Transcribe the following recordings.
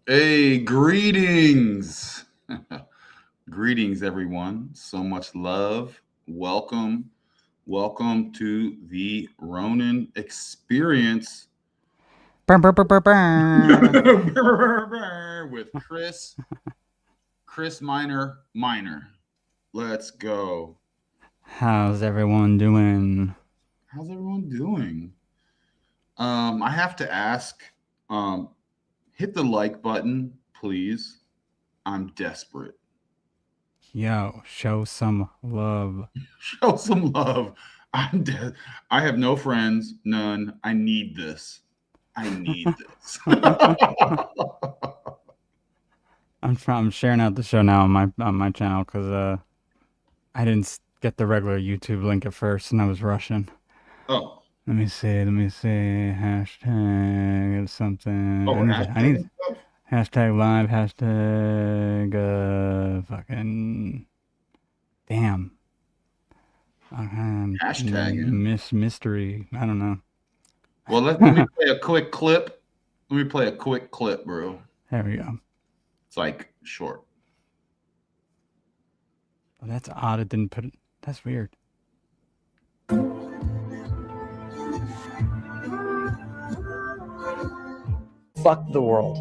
Hey, greetings. Greetings, everyone. So much love. Welcome. Welcome to the Ronin experience Brr, brr, brr, brr, brr. with Chris Minor. Let's go. How's everyone doing? How's everyone doing? I have to ask, um, hit the like button, please. I'm desperate. Yo, show some love. Show some love. I'm dead. I have no friends, none. I need this. I need this. I'm sharing out the show now on my channel because I didn't get the regular YouTube link at first and I was rushing. Oh, Let me see. Hashtag oh, something. we're I need hashtagging stuff. hashtag live hashtag fucking damn. Hashtagging. Mystery. I don't know. Well, let me play a quick clip. Let me play a quick clip, bro. There we go. It's like short. Oh, that's odd. It didn't put it. That's weird. Fuck the world.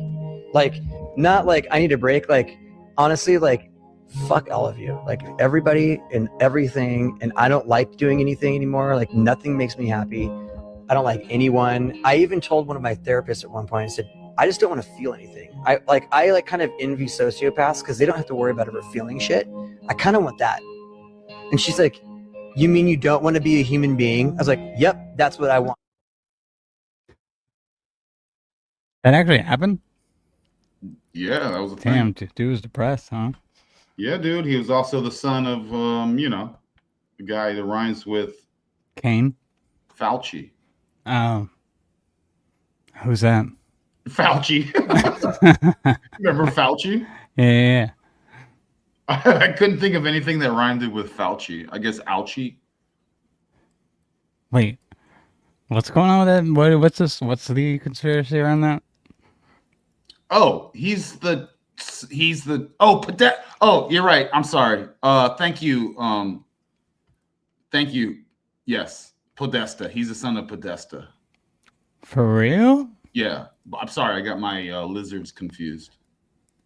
Like, not like I need a break. Like, honestly, like, fuck all of you. Like, everybody and everything. And I don't like doing anything anymore. Like, nothing makes me happy. I don't like anyone. I even told one of my therapists at one point, I said, I just don't want to feel anything. I kind of envy sociopaths because they don't have to worry about ever feeling shit. I kind of want that. And she's like, you mean you don't want to be a human being? I was like, yep, that's what I want. That actually happened? Yeah, that was a Damn, thing. dude was depressed, huh? Yeah, dude. He was also the son of, the guy that rhymes with Kane? Fauci. Oh. Who's that? Fauci. yeah, Remember Fauci? yeah. I couldn't think of anything that rhymed with Fauci. I guess ouchie. Wait, what's going on with that? What's this? What's the conspiracy around that? Oh, oh, you're right. I'm sorry. Thank you. Thank you. Yes, Podesta. He's the son of Podesta. For real? Yeah, I'm sorry. I got my lizards confused.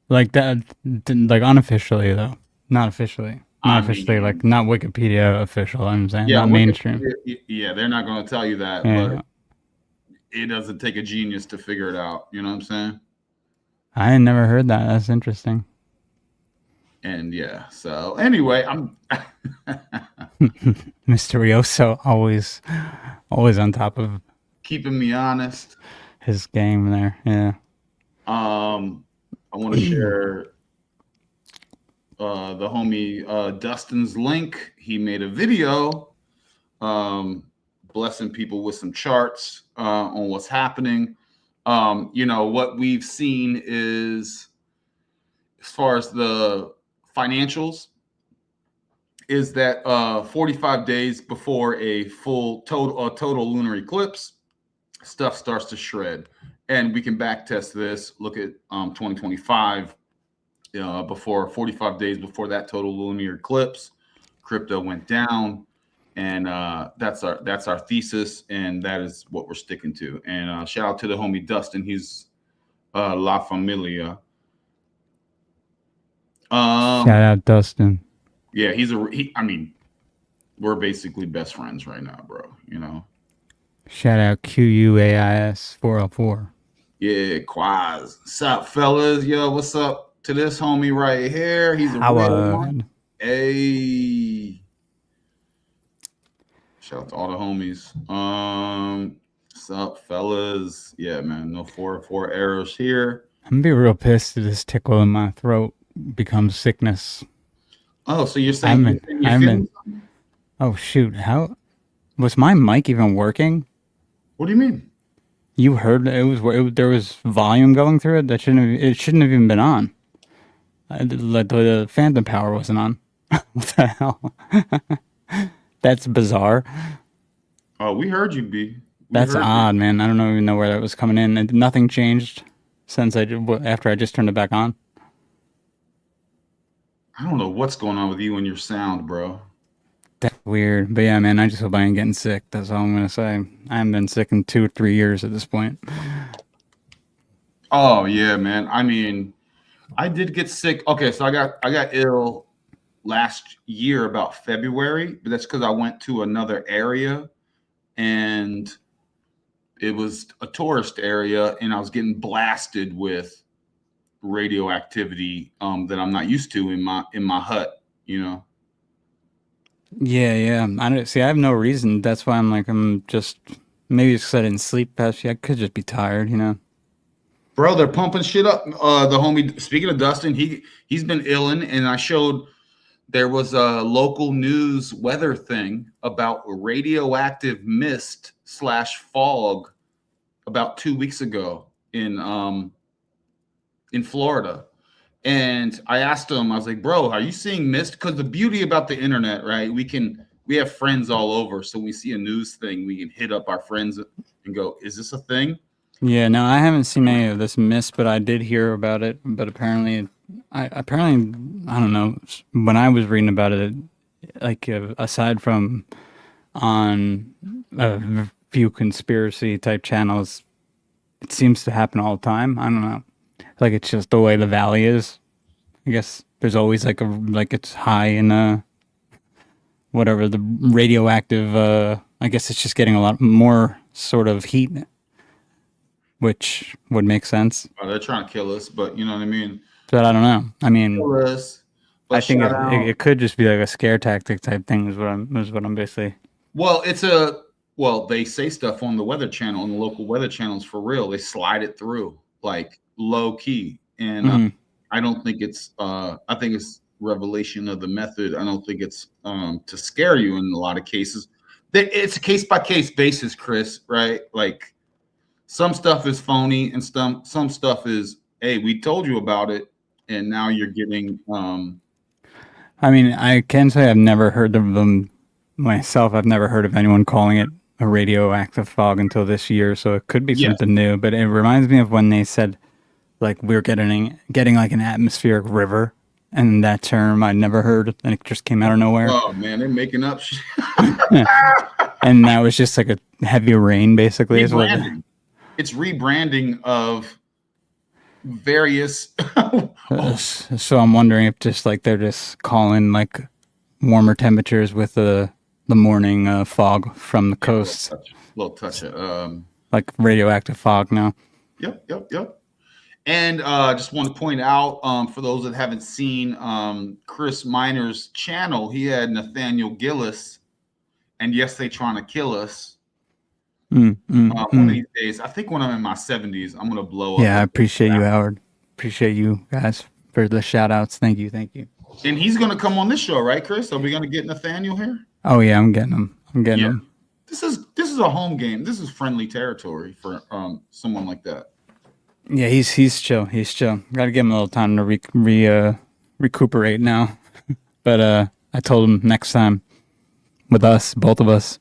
Like that? Like unofficially though? Not officially. Not I officially. Like mean, not Wikipedia official. I'm saying yeah, not mainstream. Wikipedia. Yeah, they're not going to tell you that, Yeah, but yeah. it doesn't take a genius to figure it out. You know what I'm saying? I had never heard that. That's interesting. And yeah. So anyway, I'm. Mysterioso always on top of keeping me honest. his game there. Yeah. I want to share the homie Dustin's link. He made a video blessing people with some charts on what's happening. What we've seen is, as far as the financials, is that 45 days before a total lunar eclipse, stuff starts to shred. And we can back test this, look at 2025, before 45 days before that total lunar eclipse, crypto went down, and that's our thesis, and that is what we're sticking to. And shout out to the homie Dustin. He's La Familia. Shout out Dustin. Yeah, I mean, we're basically best friends right now, bro. You know. Shout out QUAIS 404. Yeah, Quaz. What's up, fellas? Yo, what's up to this homie right here? He's a real one. Howard. Hey. Shout out to all the homies. What's up, fellas? Yeah, man. No 404 arrows here. I'm gonna be real pissed if this tickle in my throat becomes sickness. Oh, so you're I'm saying in. you're I'm feeling in. Oh shoot! How was my mic even working? What do you mean? You heard there was volume going through it. It shouldn't have even been on. The phantom power wasn't on. What the hell? That's bizarre. Oh, we heard you, B. We That's heard you. odd, man. I don't even know where that was coming in. Nothing changed. since after I just turned it back on. I don't know what's going on with you and your sound, bro. That's weird. But yeah, man, I just hope I ain't getting sick. That's all I'm gonna say. I haven't been sick in 2 or 3 years at this point. Oh yeah, man. I mean, I did get sick. Okay, so I got ill last year about February, but that's because I went to another area and it was a tourist area, and I was getting blasted with radioactivity that I'm not used to in my hut. You know. Yeah. I don't see. I have no reason. That's why I'm just maybe it's 'cause I didn't sleep past. I could just be tired. Bro, they're pumping shit up. The homie, speaking of Dustin, he's been illin', and I showed there was a local news weather thing about radioactive mist / fog about 2 weeks ago in Florida. And I asked him, I was like, bro, are you seeing mist? Because the beauty about the internet, right? We have friends all over. So when we see a news thing, we can hit up our friends and go, is this a thing? Yeah, no, I haven't seen any of this mist, but I did hear about it. But apparently, I don't know. When I was reading about it, like aside from on a few conspiracy type channels, it seems to happen all the time. I don't know. Like it's just the way the valley is. I guess there's always like it's high in whatever the radioactive. I guess it's just getting a lot more sort of heat, which would make sense. Oh, they're trying to kill us, but you know what I mean? But I don't know. I mean, Kill us. But I think shout out. it could just be like a scare tactic type thing. Is what I'm basically. Well, they say stuff on the Weather Channel, on the local weather channels for real. They slide it through like low key, and I don't think it's. I think it's revelation of the method. I don't think it's to scare you in a lot of cases. It's a case by case basis, Chris. Right? Like some stuff is phony, and some stuff is. Hey, we told you about it, and now you're getting. I mean, I can say I've never heard of them myself. I've never heard of anyone calling it a radioactive fog until this year, so it could be something new. But it reminds me of when they said, like, we're getting like an atmospheric river, and that term I'd never heard, and it just came out of nowhere. Oh man, they're making up shit. And that was just like a heavy rain, basically. It's rebranding of various. So I'm wondering if just like they're just calling like warmer temperatures with the morning fog from the coast, little touch of like radioactive fog now. Yep. And just want to point out for those that haven't seen Chris Miner's channel, he had Nathaniel Gillis, and yes, they trying to kill us. One of these days, I think when I'm in my 70s, I'm gonna blow up. Yeah, I appreciate you, Howard. Appreciate you guys for the shout outs. Thank you. And he's gonna come on this show, right, Chris? Are we gonna get Nathaniel here? Oh yeah, I'm getting him. This is a home game. This is friendly territory for someone like that. Yeah, he's chill. Got to give him a little time to recuperate now. But I told him next time with us, both of us.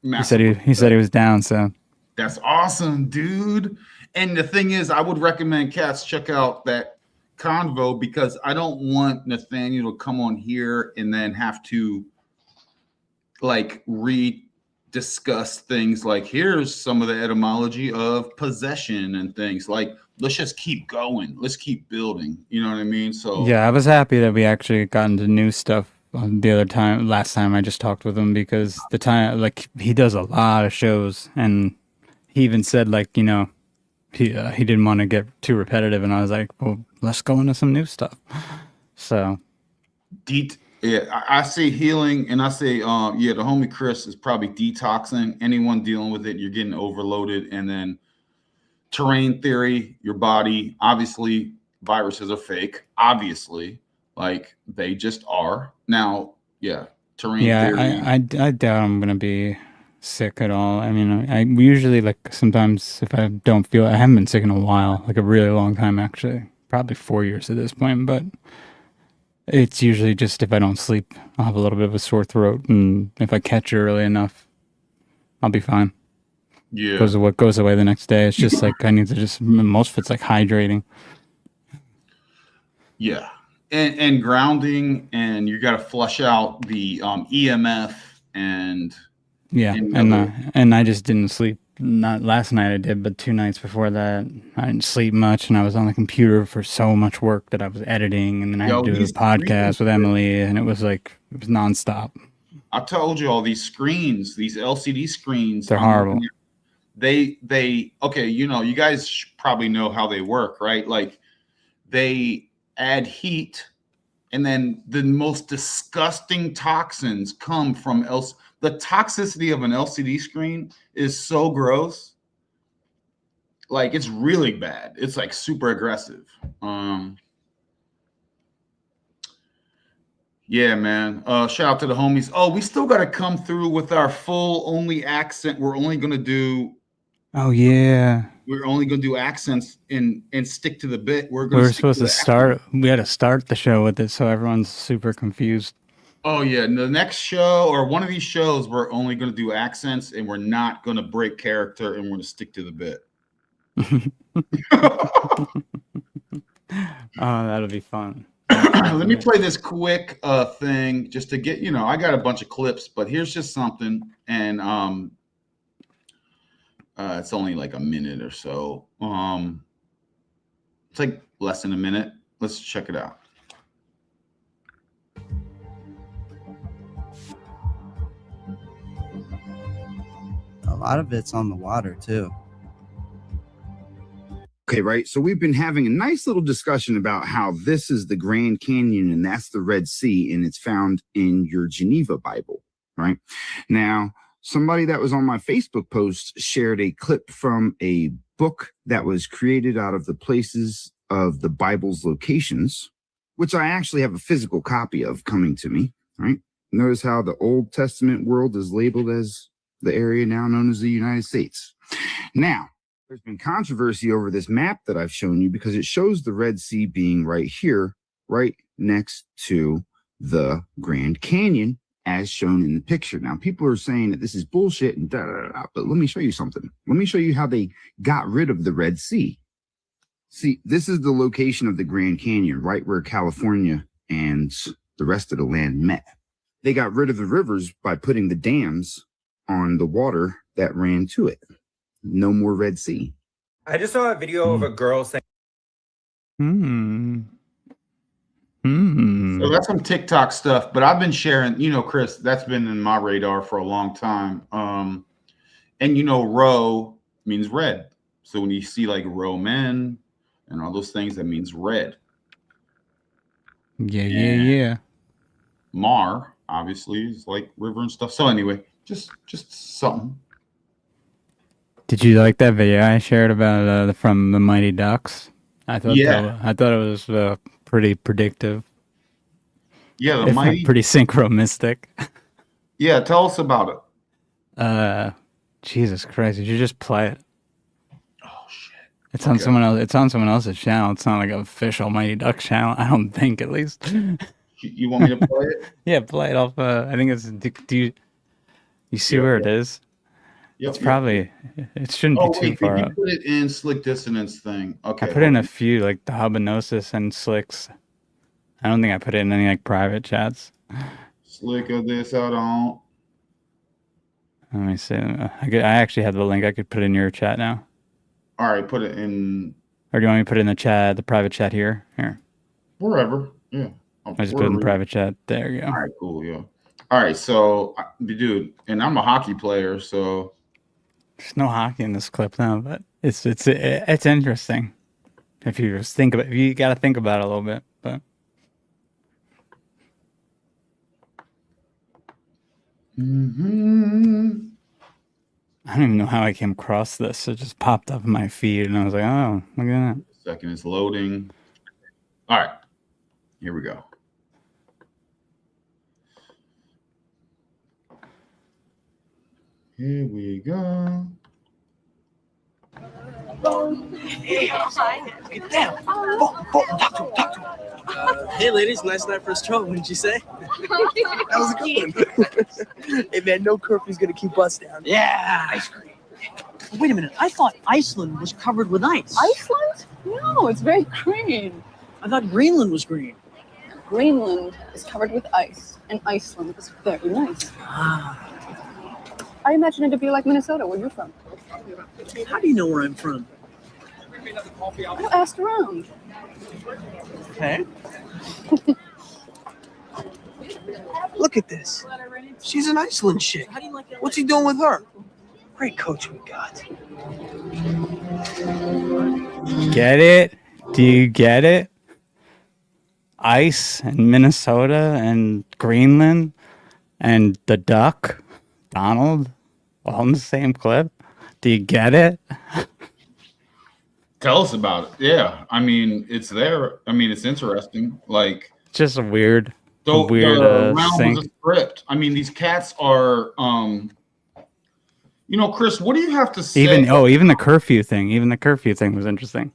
He said he was down, so that's awesome, dude. And the thing is, I would recommend cats check out that convo because I don't want Nathaniel to come on here and then have to like discuss things like here's some of the etymology of possession and things like let's just keep going, let's keep building, you know what I mean? So yeah, I was happy that we actually got into new stuff last time I just talked with him, because the time like he does a lot of shows, and he even said like, you know, he didn't want to get too repetitive, and I was like, well, let's go into some new stuff. So I say healing, and I say the homie Chris is probably detoxing. Anyone dealing with it, you're getting overloaded. And then terrain theory, your body, obviously viruses are fake, obviously, like they just are. Now, terrain theory. I doubt I'm gonna be sick at all. I mean, I usually like sometimes if I don't feel, I haven't been sick in a while, like a really long time actually, probably 4 years at this point, but it's usually just if I don't sleep, I'll have a little bit of a sore throat, and if I catch it early enough, I'll be fine. Yeah. Goes away the next day. It's just like I need to just most of it's like hydrating. Yeah. And grounding, and you got to flush out the EMF and and I just didn't sleep. Not last night I did, but 2 nights before that I didn't sleep much, and I was on the computer for so much work that I was editing, and then I had to do a podcast with Emily, and it was nonstop. I told you all these screens, these LCD screens, they're horrible. They okay, you guys probably know how they work, right? Like they add heat, and then the most disgusting toxins come from the toxicity of an LCD screen is so gross. Like it's really bad. It's like super aggressive. Yeah, man. Shout out to the homies. Oh, we still got to come through with our full only accent. We're only going to do. Oh yeah. We're only going to do accents and stick to the bit. We were supposed to start. We had to start the show with it, so everyone's super confused. Oh yeah, the next show or one of these shows, we're only going to do accents, and we're not going to break character, and we're going to stick to the bit. Oh, that'll be fun. Let me play this quick thing just to get, I got a bunch of clips, but here's just something, and it's only like a minute or so. It's like less than a minute. Let's check it out. A lot of it's on the water too. Okay, right. So we've been having a nice little discussion about how this is the Grand Canyon and that's the Red Sea, and it's found in your Geneva Bible, right? Now, somebody that was on my Facebook post shared a clip from a book that was created out of the places of the Bible's locations, which I actually have a physical copy of coming to me, right? Notice how the Old Testament world is labeled as the area now known as the United States. Now, there's been controversy over this map that I've shown you because it shows the Red Sea being right here, right next to the Grand Canyon, as shown in the picture. Now, people are saying that this is bullshit and but let me show you something. Let me show you how they got rid of the Red Sea. See, this is the location of the Grand Canyon, right where California and the rest of the land met. They got rid of the rivers by putting the dams on the water that ran to it. No more Red Sea. I just saw a video of a girl saying. So that's some TikTok stuff, but I've been sharing, Chris, that's been in my radar for a long time. And ro means red. So when you see like Roman and all those things, that means red. Yeah. Mar, obviously, is like river and stuff. So anyway, just something. Did you like that video I shared about from the Mighty Ducks? I thought it was pretty predictive. Yeah, pretty synchromistic. Yeah, tell us about it. Jesus Christ! Did you just play it? Oh shit! It's on someone else. It's on someone else's channel. It's not like an official Mighty Ducks channel. I don't think, at least. You want me to play it? Yeah, play it off. I think it's. Do you see where it is? It's probably. It shouldn't be too far up. You put it in Slick Dissonance thing. Okay. I put in a few, like the Hubanosis and Slicks. I don't think I put it in any like private chats. Slick of this out on. Let me see. I actually have the link. I could put it in your chat now. All right, put it in. Or do you want me to put it in the chat, the private chat here? Here. Wherever. Yeah. I just put it in the private chat. There you go. All right, cool. Yeah. All right, so dude, and I'm a hockey player, so. There's no hockey in this clip now, but it's interesting. If you just think about it, you got to think about it a little bit, but. I don't even know how I came across this. It just popped up in my feed, and I was like, "Oh, look at that!" Second, it's loading. All right, here we go. Here we go. Hey, get down. Talk to him. Hey, ladies, nice night for a stroll. What did you say? That was a good one. Hey, man, no curfew's gonna keep us down. Yeah. Ice cream. Wait a minute. I thought Iceland was covered with ice. Iceland? No, it's very green. I thought Greenland was green. Greenland is covered with ice, and Iceland is very nice. Ah. I imagine it to be like Minnesota, where you're from. How do you know where I'm from? I asked around. Okay. Look at this. She's an Iceland chick. What's he doing with her? Great coach we got. Get it? Do you get it? Ice and Minnesota and Greenland and the duck, Donald, all in the same clip. Do you get it? Tell us about it. Yeah, I mean, it's there. I mean, it's interesting. Like, Just a weird the round thing. was a script. I mean, these cats are, you know, Chris, what do you have to say? Even the curfew thing. Even the curfew thing was interesting.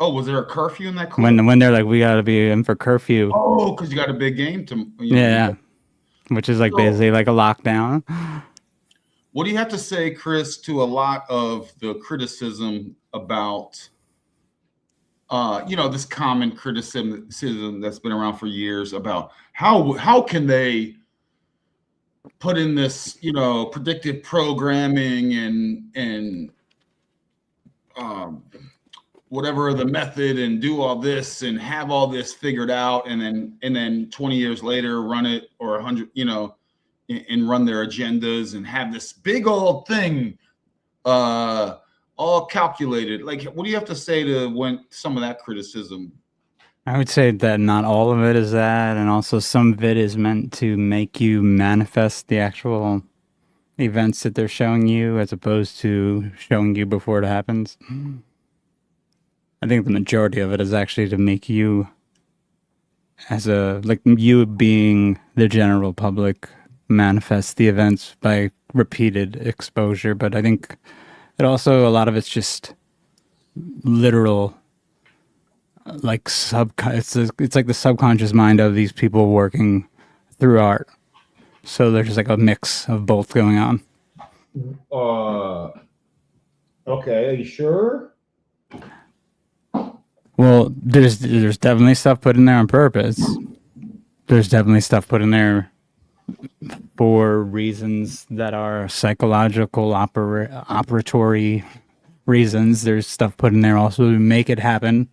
Oh, was there a curfew in that clip? When they're like, we got to be in for curfew. Oh, because you got a big game to. Yeah, which is like basically like a lockdown. What do you have to say, Chris, to a lot of the criticism about, you know, this common criticism that's been around for years about how can they put in this, you know, predictive programming and whatever the method and do all this and have all this figured out and then 20 years later run it, or 100, you know, and run their agendas and have this big old thing all calculated. Like, what do you have to say to when some of that criticism? I would say that not all of it is that, and also some of it is meant to make you manifest the actual events that they're showing you as opposed to showing you before it happens. I think the majority of it is actually to make you, as a, like, you being the general public, manifest the events by repeated exposure. But I think it also, a lot of it's just literal, like it's like the subconscious mind of these people working through art. So there's just like a mix of both going on. Okay, are you sure? Well, there's definitely stuff put in there on purpose. There's definitely stuff put in there for reasons that are psychological, operatory reasons. There's stuff put in there also to make it happen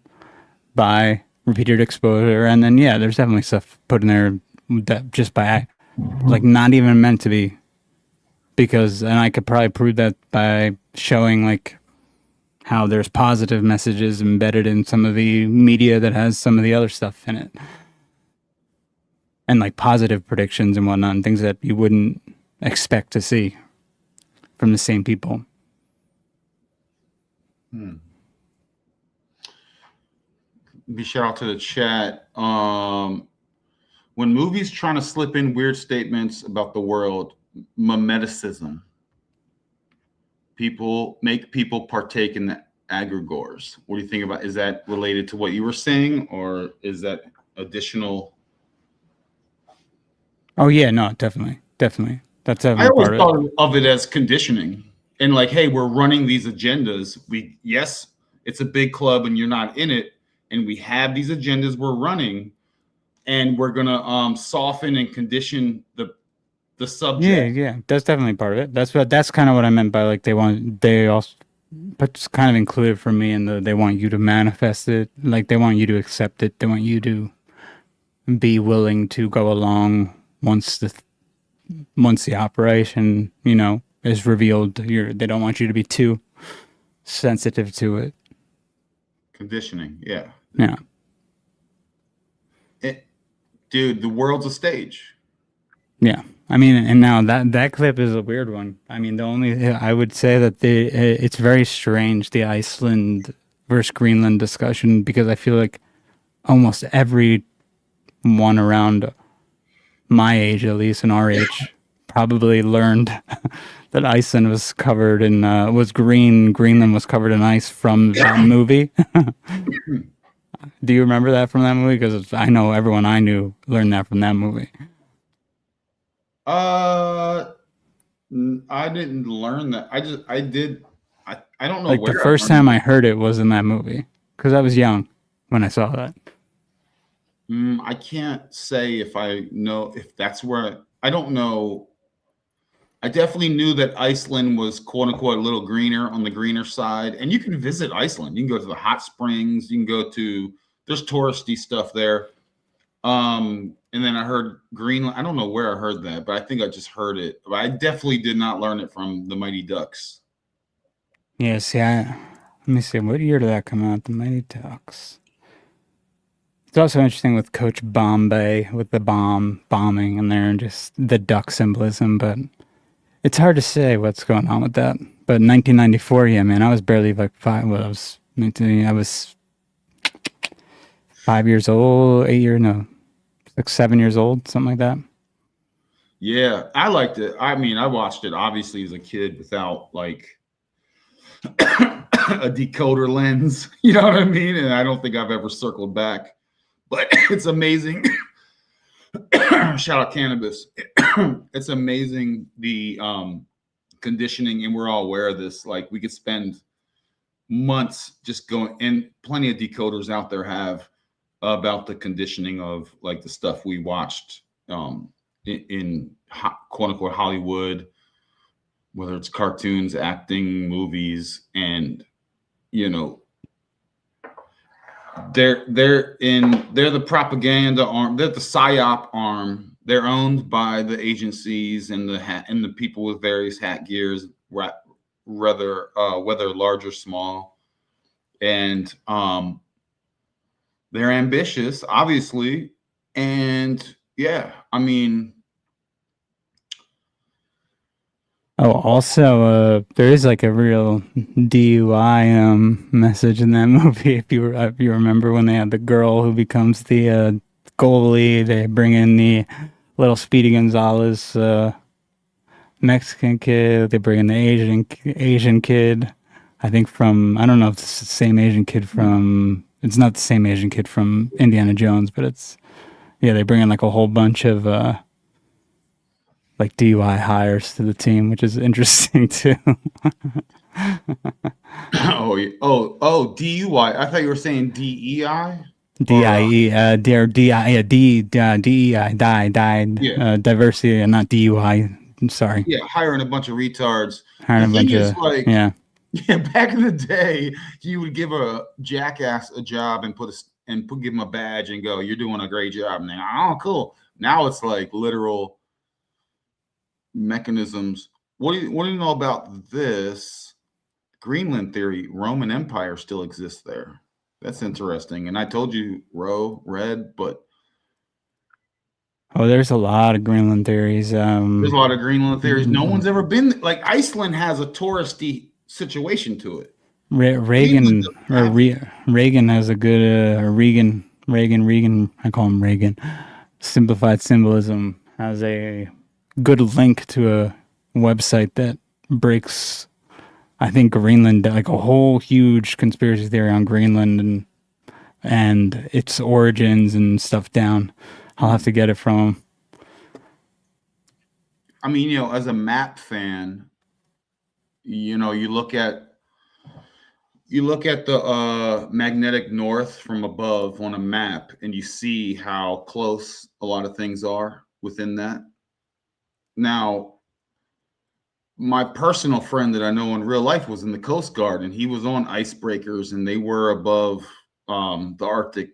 by repeated exposure. And then, yeah, there's definitely stuff put in there that just by, like, not even meant to be. Because, and I could probably prove that by showing, like, how there's positive messages embedded in some of the media that has some of the other stuff in it. And like positive predictions and whatnot, and things that you wouldn't expect to see from the same people. Be shout out to the chat. When movies trying to slip in weird statements about the world, memeticism. People partake in the aggregors. What do you think about? Is that related to what you were saying, or is that additional? Oh yeah, no, definitely. That's definitely I always part thought of it as conditioning, and like, hey, we're running these agendas. Yes, it's a big club, and you're not in it, and we have these agendas we're running, and we're gonna soften and condition the subject. Yeah, that's definitely part of it. That's kind of what I meant by like they also, but it's kind of included for me in they want you to manifest it, like they want you to accept it, they want you to be willing to go along once the operation, you know, is revealed. They don't want you to be too sensitive to it. Conditioning, yeah. Dude, the world's a stage. Yeah. I mean, and now that clip is a weird one. I mean, I would say that it's very strange, the Iceland versus Greenland discussion, because I feel like almost everyone around my age, at least in our age, probably learned that Iceland was covered in was green, Greenland was covered in ice from that movie. Do you remember that from that movie? Because I know everyone I knew learned that from that movie. I didn't learn that. I did. I don't know Like where the I first learned time I heard it was in that movie because I was young when I saw that. I can't say if I know if that's where I don't know. I definitely knew that Iceland was quote unquote a little greener on the greener side. And you can visit Iceland. You can go to the hot springs, you can go to there's touristy stuff there. And then I heard Greenland. I don't know where I heard that, but I think I just heard it. But I definitely did not learn it from the Mighty Ducks. Yeah, see, let me see, what year did that come out? The Mighty Ducks. It's also interesting with Coach Bombay with the bombing in there and just the duck symbolism, but it's hard to say what's going on with that. But 1994, yeah, man, I was barely like 5. Well, I was 5 years old, like 7 years old, something like that. Yeah, I liked it. I mean, I watched it obviously as a kid without like a decoder lens. You know what I mean? And I don't think I've ever circled back. But it's amazing. Shout out cannabis. It's amazing the conditioning, and we're all aware of this. Like we could spend months just going, and plenty of decoders out there have about the conditioning of like the stuff we watched in quote unquote Hollywood, whether it's cartoons, acting, movies, and you know they're the propaganda arm, they're the psyop arm. They're owned by the agencies and the people with various hat gears, whether large or small, and they're ambitious, obviously, and yeah, I mean. Oh, also, there is like a real DUI message in that movie. If you remember when they had the girl who becomes the goalie, they bring in the little Speedy Gonzalez Mexican kid. They bring in the Asian kid. I think I don't know if it's the same Asian kid from. It's not the same Asian kid from Indiana Jones, but they bring in like a whole bunch of. Like DUI hires to the team, which is interesting too. Oh, DUI. I thought you were saying DEI. DIE, DEI, died. Yeah. Diversity, and not DUI. I'm sorry. Yeah, hiring a bunch of retards. Hiring the a thing bunch is, of like, yeah. Back in the day, you would give a jackass a job and give him a badge and go, "You're doing a great job." And oh, cool. Now it's like literal mechanisms. What do you know about this Greenland theory? Roman Empire still exists there. That's interesting. And I told you red, but there's a lot of Greenland theories. There's a lot of Greenland theories. No one's ever been like Iceland has a touristy situation to it. Reagan has a good Reagan. I call him Reagan. Simplified symbolism has a good link to a website that breaks, I think, Greenland, like a whole huge conspiracy theory on Greenland and its origins and stuff down. I'll have to get it from him. I mean, as a map fan, you look at the magnetic north from above on a map, and you see how close a lot of things are within that. Now, my personal friend that I know in real life was in the Coast Guard, and he was on icebreakers, and they were above the Arctic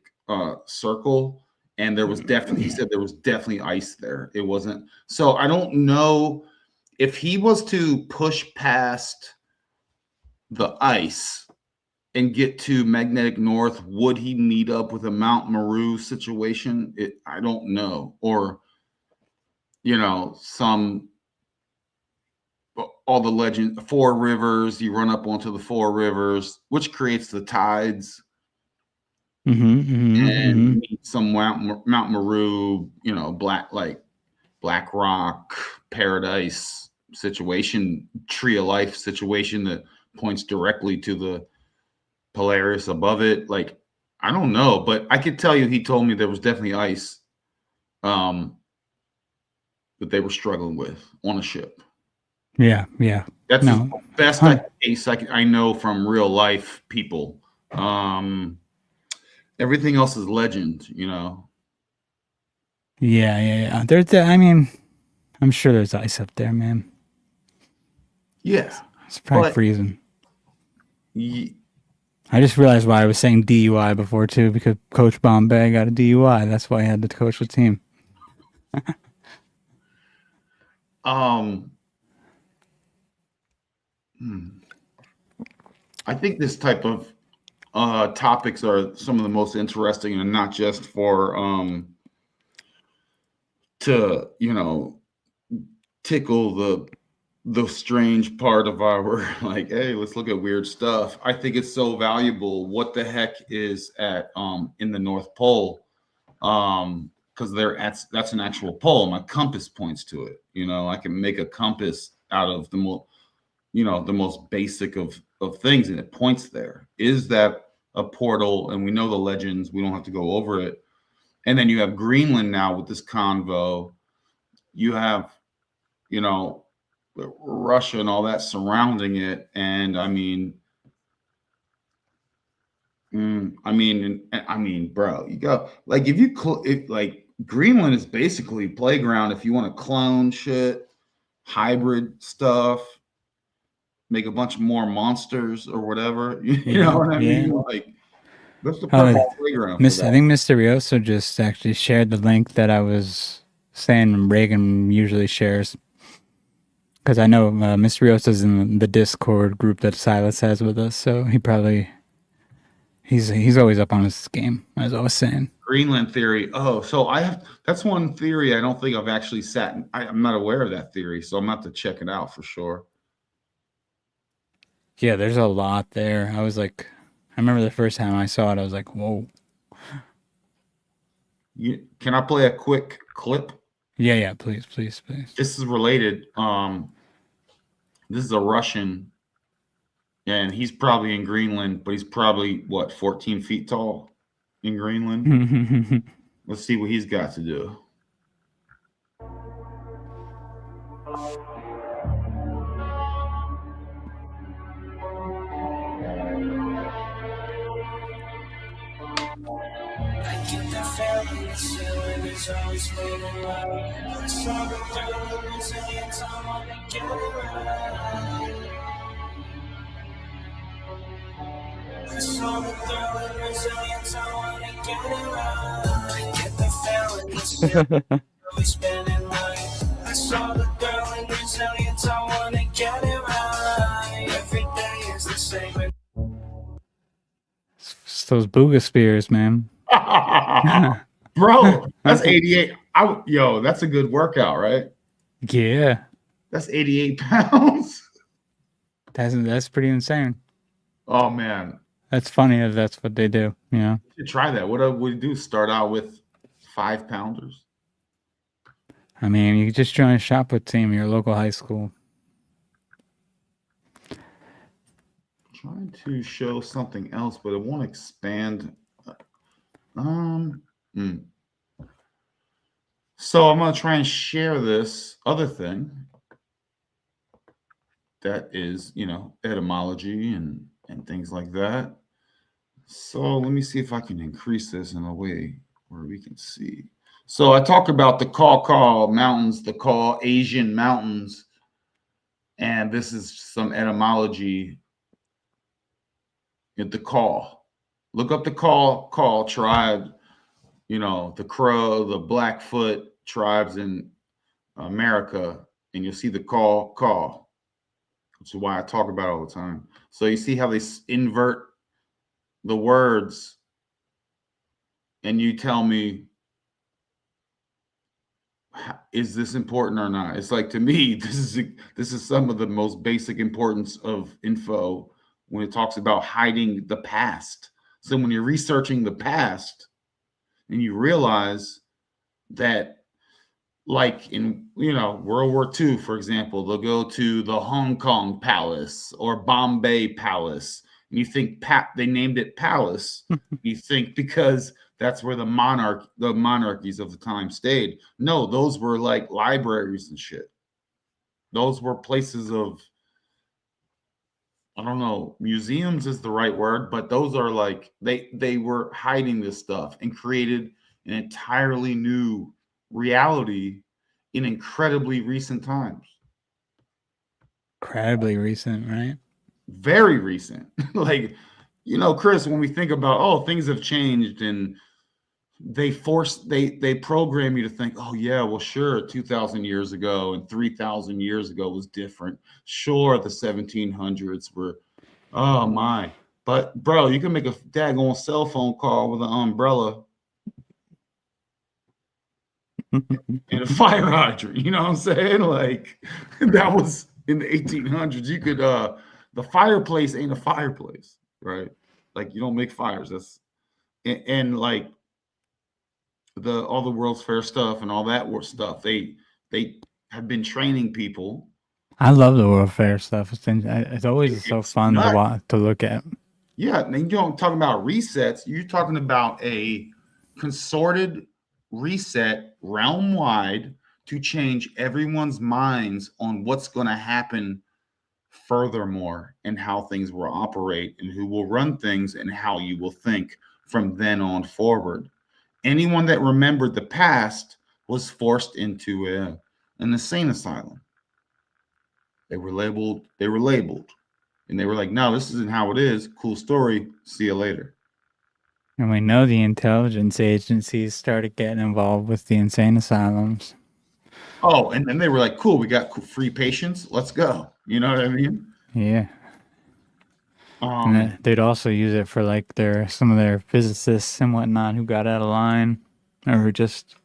Circle, and he said there was definitely ice there. It wasn't. So I don't know if he was to push past the ice and get to magnetic north, would he meet up with a Mount Meru situation? I don't know. Or all the legend, 4 rivers, you run up onto the 4 rivers, which creates the tides, and meet some Mount Meru, Black Rock, Paradise situation, Tree of Life situation that points directly to the Polaris above it. Like, I don't know, but I could tell you he told me there was definitely ice that they were struggling with on a ship. Yeah, yeah. That's No, the best case I know from real life people. Everything else is legend, you know. Yeah. I mean, I'm sure there's ice up there, man. Yeah, It's probably but freezing. I just realized why I was saying DUI before too, because Coach Bombay got a DUI. That's why I had to coach the team. I think this type of topics are some of the most interesting, and not just for to, you know, tickle the strange part of our like, hey, let's look at weird stuff. I think it's so valuable. What the heck is at in the North Pole? Because that's an actual pole. My compass points to it. You know, I can make a compass out of the most basic of things, and it points there. Is that a portal? And we know the legends. We don't have to go over it. And then you have Greenland now with this convo. You have, you know, Russia and all that surrounding it. And I mean, bro, you go like if like Greenland is basically playground if you want to clone shit, hybrid stuff, make a bunch more monsters or whatever. You know what I mean? Like that's the perfect playground. I think Mr. Rioso just actually shared the link that I was saying Reagan usually shares. Because I know Mr. Rioso's in the Discord group that Silas has with us, so he's always up on his game, as I was saying. Greenland theory. Oh, so that's one theory I don't think I've actually I'm not aware of that theory, so I'm gonna have to check it out for sure. Yeah, there's a lot there. I was like, I remember the first time I saw it, I was like, whoa. Can I play a quick clip? Yeah, please. This is related. This is a Russian, and he's probably in Greenland, but he's probably 14 feet tall in Greenland. Let's see what he's got to do. It's those booga spears, man. Bro, that's 88. That's a good workout, right? Yeah. That's 88 pounds. That's pretty insane. Oh man. That's funny if that's what they do, you know. You should try that. What would you do? Start out with 5-pounders? I mean, you could just join a shot put team at your local high school. Trying to show something else, but it won't expand. So I'm going to try and share this other thing that is, etymology and things like that. So let me see if I can increase this in a way where we can see. So I talk about the Kaw Mountains, the Kaw Asian Mountains, and this is some etymology. The Kaw. Look up the Kaw tribe, the Crow, the Blackfoot tribes in America, and you'll see the Kaw, which is why I talk about it all the time. So you see how they invert the words, and you tell me, is this important or not? It's like, to me, this is some of the most basic importance of info when it talks about hiding the past. So when you're researching the past and you realize that, like in World War II, for example, they'll go to the Hong Kong Palace or Bombay Palace, and you think they named it Palace. You think because that's where the monarchies of the time stayed. No, those were like libraries and shit. Those were places of, I don't know, museums is the right word, but those are like they were hiding this stuff and created an entirely new reality in incredibly recent times. Incredibly recent, right? Very recent. Like, you know, Chris, when we think about, oh, things have changed and they program you to think, oh yeah, well sure, 2,000 years ago and 3,000 years ago was different. Sure, the 1700s were, oh my. But bro, you can make a daggone cell phone call with an umbrella and a fire hydrant. You know what I'm saying? Like, that was in the 1800s. You could the fireplace ain't a fireplace, right? Like, you don't make fires. That's and like all the World's Fair stuff and all that stuff. They have been training people. I love the World Fair stuff. It's always so fun to look at. Yeah, and you don't talk about resets. You're talking about a consorted reset realm wide to change everyone's minds on what's going to happen furthermore and how things will operate and who will run things and how you will think from then on forward. Anyone that remembered the past was forced into an insane asylum. They were labeled, and they were like, no, this isn't how it is. Cool story. See you later. And we know the intelligence agencies started getting involved with the insane asylums. Oh, and then they were like, cool, we got free patients. Let's go. You know what I mean? Yeah. And they'd also use it for like some of their physicists and whatnot who got out of line or who just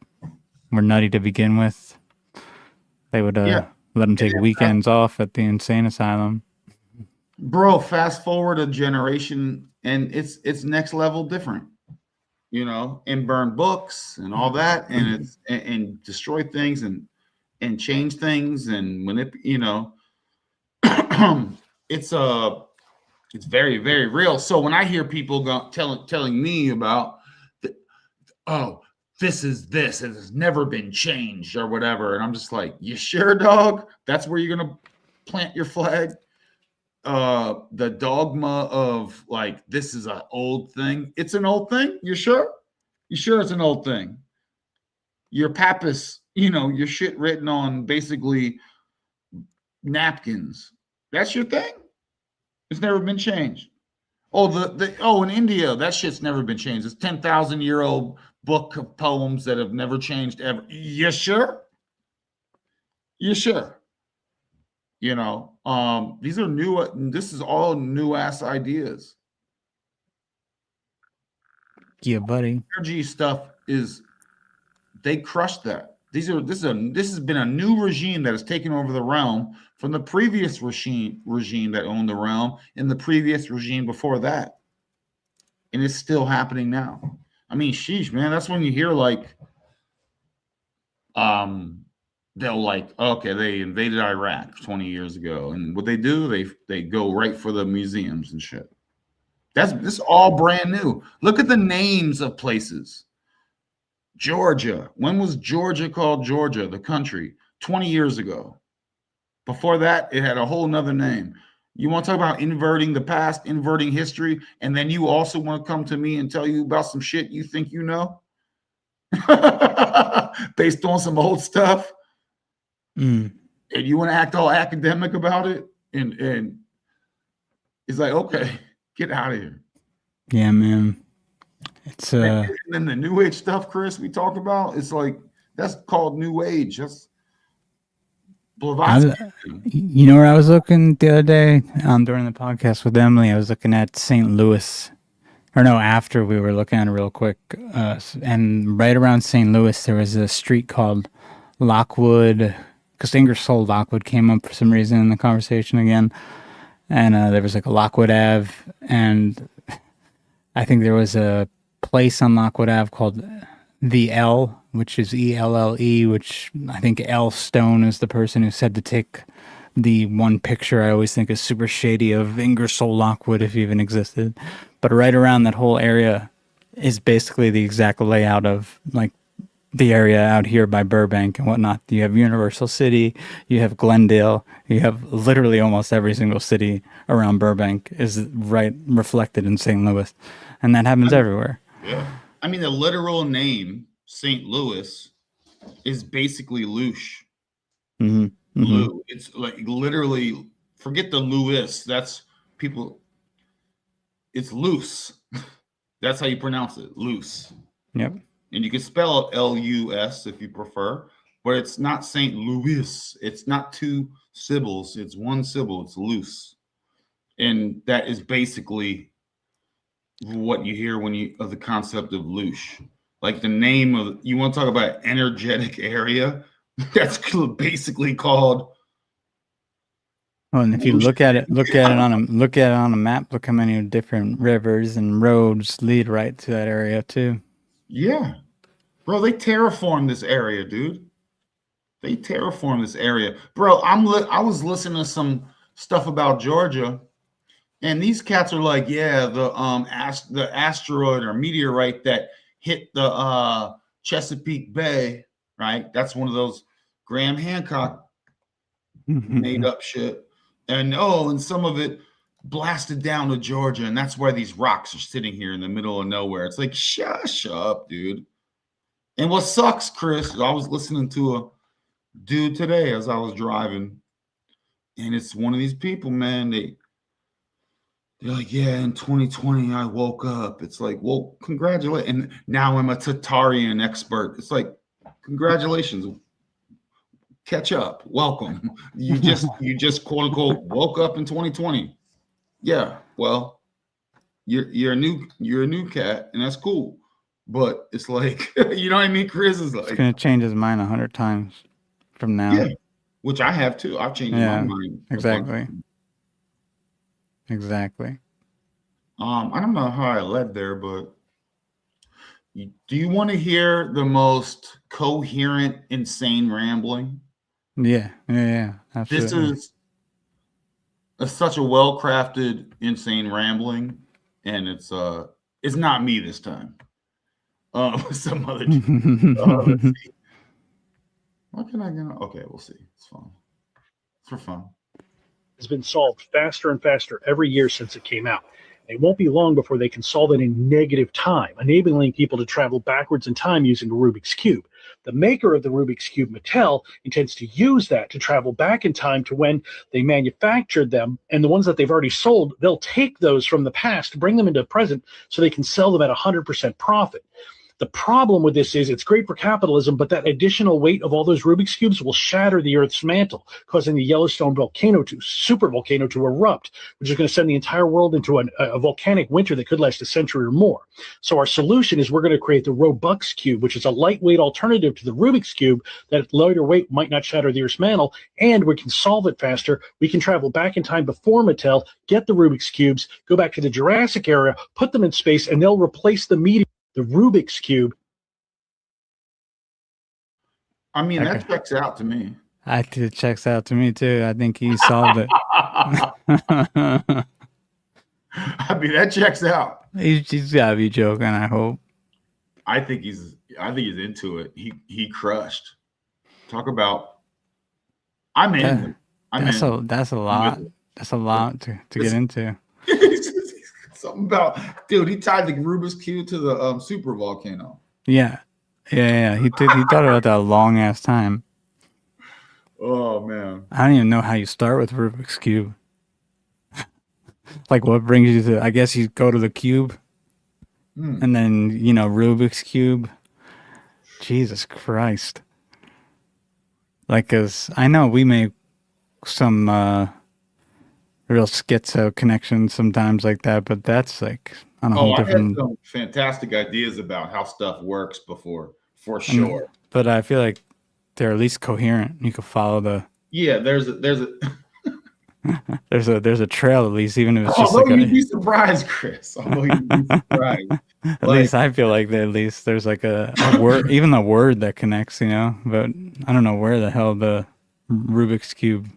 were nutty to begin with. They would let them take weekends off at the insane asylum. Bro, fast forward a generation and it's next level different, you know, and burn books and all that, and it's and destroy things and change things and you know, it's very, very real. So when I hear people telling me about this has never been changed or whatever, and I'm just like, you sure, dog? That's where you're gonna plant your flag? The dogma of like, this is an old thing. It's an old thing. You sure? You sure it's an old thing? Your papyrus, you know, your shit written on basically napkins. That's your thing? It's never been changed. Oh, in India, that shit's never been changed. It's 10,000-year-old book of poems that have never changed ever. You sure? You sure? You know, these are this is all new ass ideas. Yeah, buddy. Energy stuff they crushed that. This has been a new regime that has taken over the realm from the previous regime that owned the realm and the previous regime before that. And it's still happening now. I mean, sheesh, man, that's when you hear like, they'll like, okay, they invaded Iraq 20 years ago. And what they do, they go right for the museums and shit. This is all brand new. Look at the names of places. Georgia. When was Georgia called Georgia, the country? 20 years ago. Before that, it had a whole nother name. You want to talk about inverting the past, inverting history, and then you also want to come to me and tell you about some shit you think you know? Based on some old stuff? And you want to act all academic about it, and it's like, okay, get out of here. Yeah, man. It's and then the new age stuff, Chris, we talked about, it's like, that's called new age. That's Blavatsky. You know where I was looking the other day during the podcast with Emily? I was looking at St. Louis, or no, after we were looking at it real quick, and right around St. Louis there was a street called Lockwood, because Ingersoll Lockwood came up for some reason in the conversation again, and there was like a Lockwood Ave, and I think there was a place on Lockwood Ave called The L, which is ELLE, which I think L. Stone is the person who said to take the one picture I always think is super shady of Ingersoll Lockwood, if he even existed. But right around that whole area is basically the exact layout of like the area out here by Burbank and whatnot. You have Universal City, you have Glendale, you have literally almost every single city around Burbank is right reflected in St. Louis, and that happens everywhere. Yeah. I mean, the literal name St. Louis is basically Louche. Mm-hmm. Lou. It's like literally, forget the Louis. That's people. It's loose. That's how you pronounce it. Loose. Yep. And you can spell it L-U-S if you prefer, but it's not St. Louis. It's not two syllables. It's one syllable. It's loose. And that is basically what you hear when you of the concept of louche. Like the name of, you want to talk about energetic area? That's basically called. Well, and if you look at it on a map, look how many different rivers and roads lead right to that area too. Yeah, bro, they terraformed this area, dude. They terraformed this area, bro. I was listening to some stuff about Georgia, and these cats are like, yeah, the asteroid or meteorite that hit the Chesapeake Bay, right? That's one of those Graham Hancock made up shit. And and some of it blasted down to Georgia, and that's why these rocks are sitting here in the middle of nowhere. It's like, shush up, dude. And what sucks, Chris, I was listening to a dude today as I was driving, and it's one of these people, man. They're like, yeah, in 2020 I woke up. It's like, well, congratulations. And now I'm a Tatarian expert. It's like, congratulations. Catch up. Welcome. You just quote unquote woke up in 2020. Yeah, well, you're a new cat, and that's cool. But it's like, you know what I mean? Chris is like, it's gonna change his mind 100 times from now. Yeah, which I have too. I've changed my mind. Exactly. I don't know how I led there, but do you want to hear the most coherent, insane rambling? Yeah, absolutely. This is such a well-crafted, insane rambling, and it's not me this time. Some other. Let's see. What can I get? Okay, we'll see. It's fun. It's for fun. Has been solved faster and faster every year since it came out. It won't be long before they can solve it in negative time, enabling people to travel backwards in time using a Rubik's Cube. The maker of the Rubik's Cube, Mattel, intends to use that to travel back in time to when they manufactured them, and the ones that they've already sold, they'll take those from the past, bring them into the present, so they can sell them at 100% profit. The problem with this is it's great for capitalism, but that additional weight of all those Rubik's Cubes will shatter the Earth's mantle, causing the Yellowstone super volcano to erupt, which is going to send the entire world into a volcanic winter that could last a century or more. So our solution is we're going to create the Robux Cube, which is a lightweight alternative to the Rubik's Cube that lighter weight might not shatter the Earth's mantle, and we can solve it faster. We can travel back in time before Mattel, get the Rubik's Cubes, go back to the Jurassic era, put them in space, and they'll replace the meteor. The Rubik's Cube. I mean, that checks out to me. It checks out to me too. I think he solved it. I mean, that checks out. He's gotta be joking, I hope. I think he's into it. He crushed. Talk about. I'm in. That's a lot. That's a lot to get into. Something about, dude, he tied the Rubik's Cube to the super volcano. Yeah. He thought about that a long ass time. Oh man. I don't even know how you start with Rubik's Cube. Like, what brings you to? I guess you go to the cube, and then Rubik's Cube. Jesus Christ. Like, cause I know we make some real schizo connections sometimes like that, but that's like on a whole different. I had some fantastic ideas about how stuff works before, for sure. But I feel like they're at least coherent. You can follow the. Yeah, there's a there's a trail at least, even if it's just like you'd be surprised, Chris. Although you'd be surprised. At least I feel like at least there's like a word, even a word that connects, But I don't know where the hell the Rubik's Cube,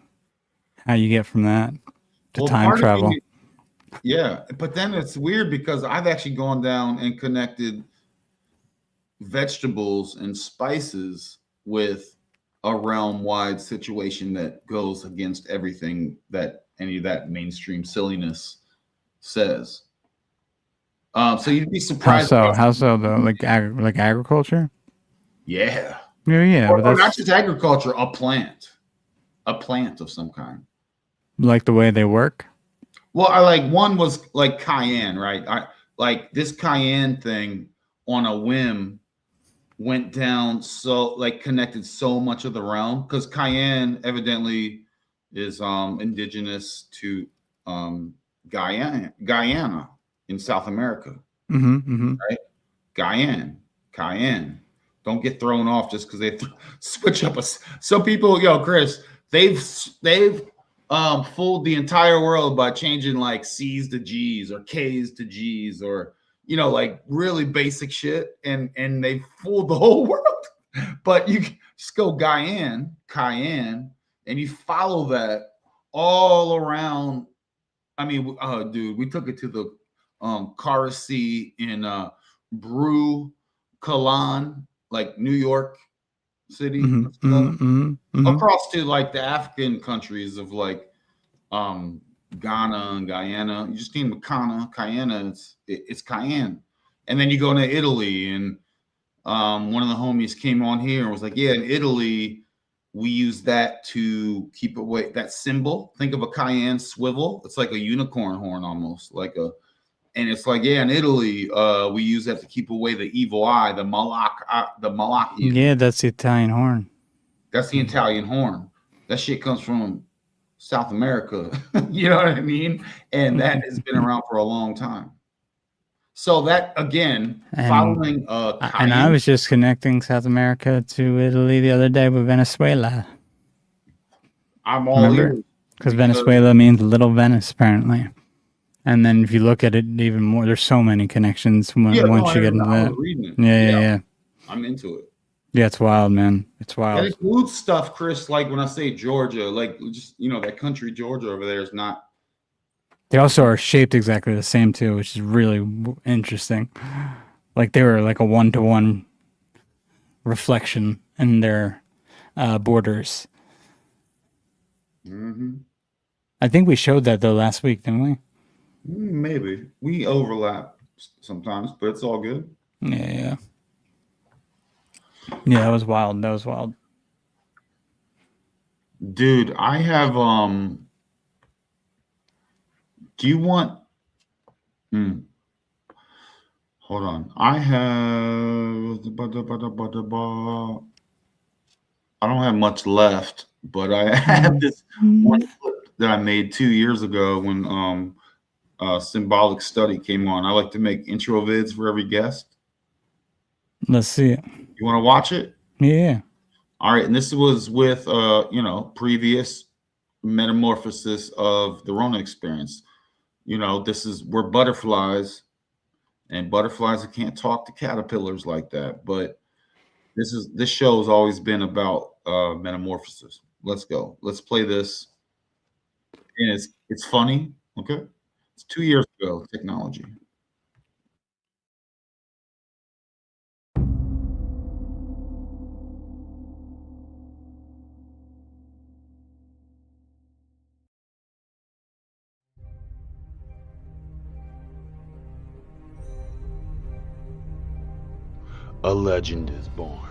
how you get from that to time travel. Yeah, but then it's weird because I've actually gone down and connected vegetables and spices with a realm-wide situation that goes against everything that any of that mainstream silliness says. So you'd be How surprised. so? How so though? Like agriculture? Yeah. Yeah, but Or not that's just agriculture, a plant of some kind. like the way they work. Well, I like one was like cayenne, right? I like this cayenne thing on a whim went down so like connected so much of the realm because cayenne evidently is indigenous to Guyana in South America. Right? Cayenne. Don't get thrown off just because they switch up so people, Chris, they've fooled the entire world by changing like C's to G's or K's to G's or like really basic shit, and they fooled the whole world. But you just go cayenne, and you follow that all around. I mean, dude, we took it to the Karasi in Brew Kalan, like New York City, across to like the African countries of like Ghana and Guyana. You just need Cayenne, it's cayenne. And then you go to Italy, and one of the homies came on here and was like, yeah, in Italy, we use that to keep away that symbol. Think of a cayenne swivel. It's like a unicorn horn almost, and it's like, yeah, in Italy, we use that to keep away the evil eye, the malak. Yeah, that's the Italian horn. That's the Italian horn. That shit comes from South America. You know what I mean? And that has been around for a long time. So that again, following and I was just connecting South America to Italy the other day with Venezuela. I'm all ears. Because Venezuela means Little Venice, apparently. And then if you look at it even more, there's so many connections once you get into that. Yeah. I'm into it. Yeah, it's wild, man. It's wild. And it includes stuff, Chris, like when I say Georgia, like just, that country Georgia over there is not. They also are shaped exactly the same, too, which is really interesting. Like they were like a 1-to-1 reflection in their borders. I think we showed that, though, last week, didn't we? Maybe. We overlap sometimes, but it's all good. Yeah, that was wild. Dude, I have do you want hold on. I don't have much left, but I have this one clip that I made 2 years ago when Symbolic Study came on. I like to make intro vids for every guest. Let's see it. You want to watch it? Yeah. All right. And this was with, previous metamorphosis of the Ronin experience. We're butterflies, and butterflies that can't talk to caterpillars like that. But this show has always been about metamorphosis. Let's go. Let's play this. And it's funny. Okay. It's 2 years ago, technology. A legend is born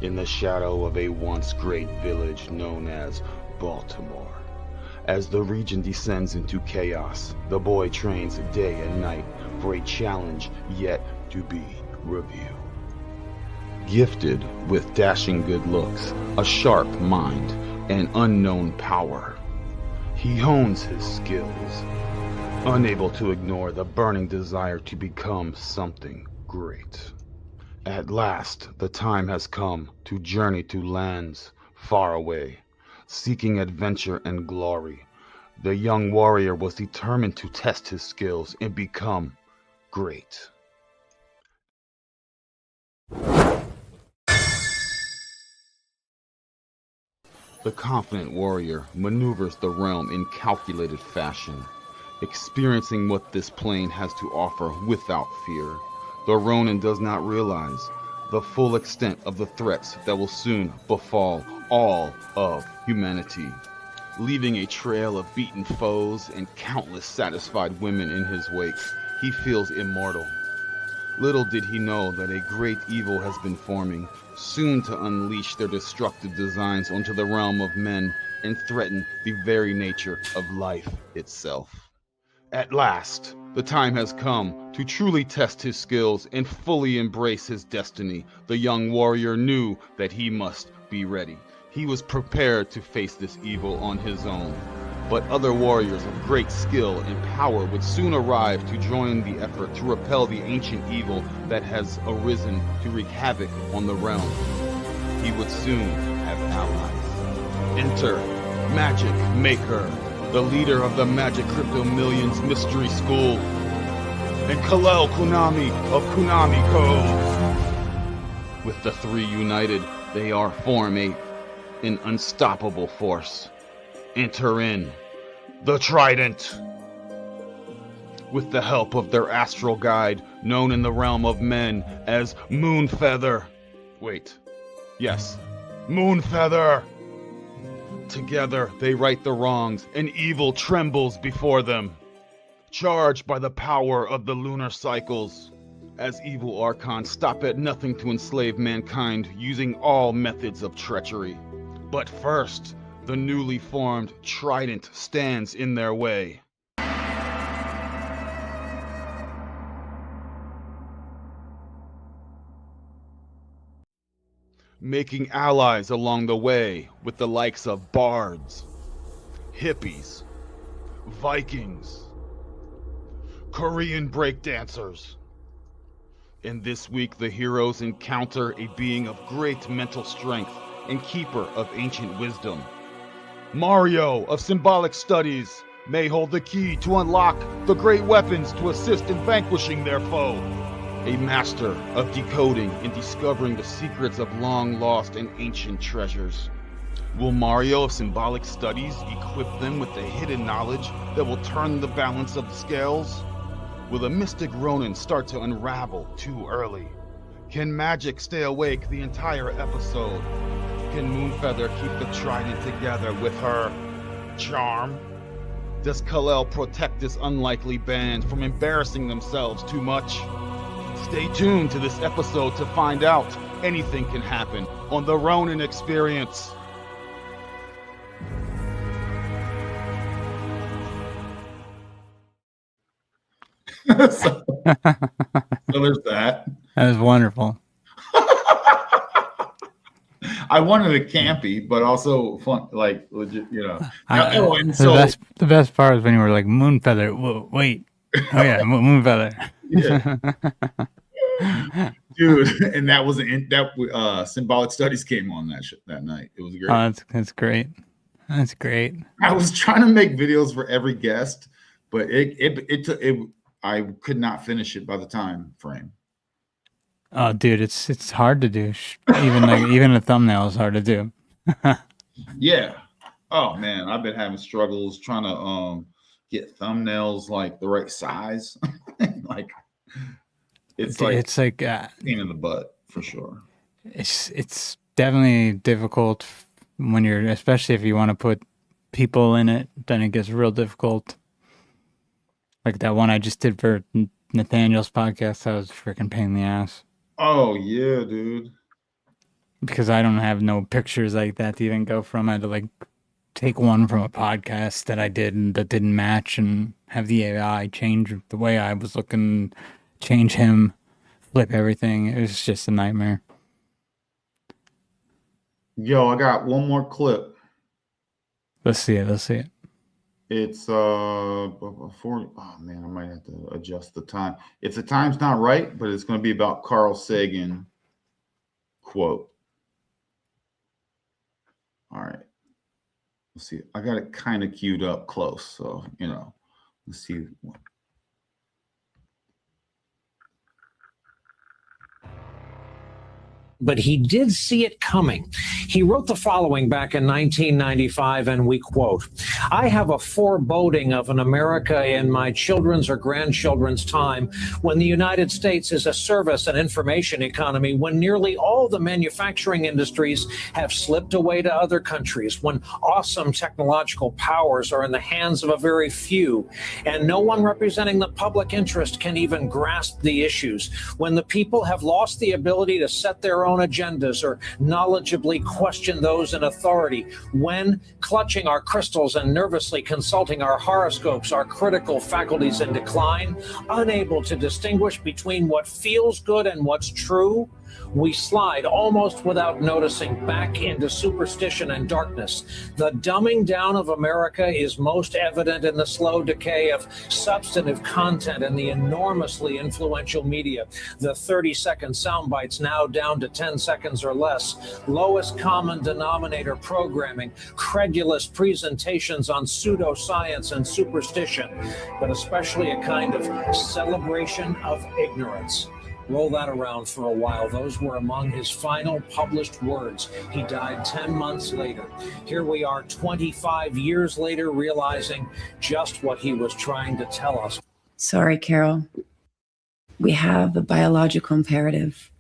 in the shadow of a once great village known as Baltimore. As the region descends into chaos, the boy trains day and night for a challenge yet to be revealed. Gifted with dashing good looks, a sharp mind, and unknown power, he hones his skills, unable to ignore the burning desire to become something great. At last, the time has come to journey to lands far away, seeking adventure and glory. The young warrior was determined to test his skills and become great. The confident warrior maneuvers the realm in calculated fashion, experiencing what this plane has to offer without fear. The Ronin does not realize the full extent of the threats that will soon befall all of humanity, leaving a trail of beaten foes and countless satisfied women in his wake. He feels immortal. Little did he know that a great evil has been forming, soon to unleash their destructive designs onto the realm of men and threaten the very nature of life itself. At last, the time has come to truly test his skills and fully embrace his destiny. The young warrior knew that he must be ready. He was prepared to face this evil on his own. But other warriors of great skill and power would soon arrive to join the effort to repel the ancient evil that has arisen to wreak havoc on the realm. He would soon have allies. Enter Magic Maker, the leader of the Magic Crypto Millions Mystery School, and Kalel Konami of Konami Code. With the three united, they form an unstoppable force. Enter in the Trident. With the help of their astral guide, known in the realm of men as Moonfeather. Yes, Moonfeather. Together, they right the wrongs, and evil trembles before them. Charged by the power of the lunar cycles, as evil archons stop at nothing to enslave mankind, using all methods of treachery. But first, the newly formed Trident stands in their way. Making allies along the way with the likes of bards, hippies, Vikings, Korean breakdancers. And this week the heroes encounter a being of great mental strength and keeper of ancient wisdom. Mario of Symbolic Studies may hold the key to unlock the great weapons to assist in vanquishing their foe. A master of decoding and discovering the secrets of long-lost and ancient treasures. Will Mario of Symbolic Studies equip them with the hidden knowledge that will turn the balance of the scales? Will the mystic Ronin start to unravel too early? Can magic stay awake the entire episode? Can Moonfeather keep the Trident together with her charm? Does Kalel protect this unlikely band from embarrassing themselves too much? Stay tuned to this episode to find out. Anything can happen on the Ronin Experience. So there's that. That was wonderful. I wanted it campy, but also fun, like legit, you know. The best part is when you were like Moonfeather. Whoa, wait. Oh yeah, Moonfeather. Yeah. Dude, and that was that Symbolic Studies came on that night. It was great. Oh, that's great. That's great. I was trying to make videos for every guest, but I could not finish it by the time frame. Oh, dude, it's hard to do. Even a thumbnail is hard to do. Yeah. Oh man, I've been having struggles trying to get thumbnails like the right size. Like it's like pain in the butt for sure. It's definitely difficult when especially if you want to put people in it, then it gets real difficult. Like that one I just did for Nathaniel's podcast, that was a freaking pain in the ass. Oh yeah, dude. Because I don't have no pictures like that to even go from. I had to like take one from a podcast that I did and that didn't match and have the AI change the way I was looking, change him, flip everything. It was just a nightmare. Yo, I got one more clip. Let's see it. It's before. Oh man, I might have to adjust the time. If the time's not right, but it's going to be about Carl Sagan quote. All right, let's see. I got it kind of queued up close, so let's see. but he did see it coming. He wrote the following back in 1995, and we quote, "I have a foreboding of an America in my children's or grandchildren's time when the United States is a service and information economy, when nearly all the manufacturing industries have slipped away to other countries, when awesome technological powers are in the hands of a very few, and no one representing the public interest can even grasp the issues, when the people have lost the ability to set their own agendas or knowledgeably question those in authority, when, clutching our crystals and nervously consulting our horoscopes, our critical faculties in decline, unable to distinguish between what feels good and what's true, we slide almost without noticing back into superstition and darkness. The dumbing down of America is most evident in the slow decay of substantive content in the enormously influential media. The 30-second sound bites now down to 10 seconds or less. Lowest common denominator programming, credulous presentations on pseudoscience and superstition, but especially a kind of celebration of ignorance. Roll that around for a while. Those were among his final published words. He died 10 months later. Here we are 25 years later, realizing just what he was trying to tell us. Sorry, Carol. We have a biological imperative.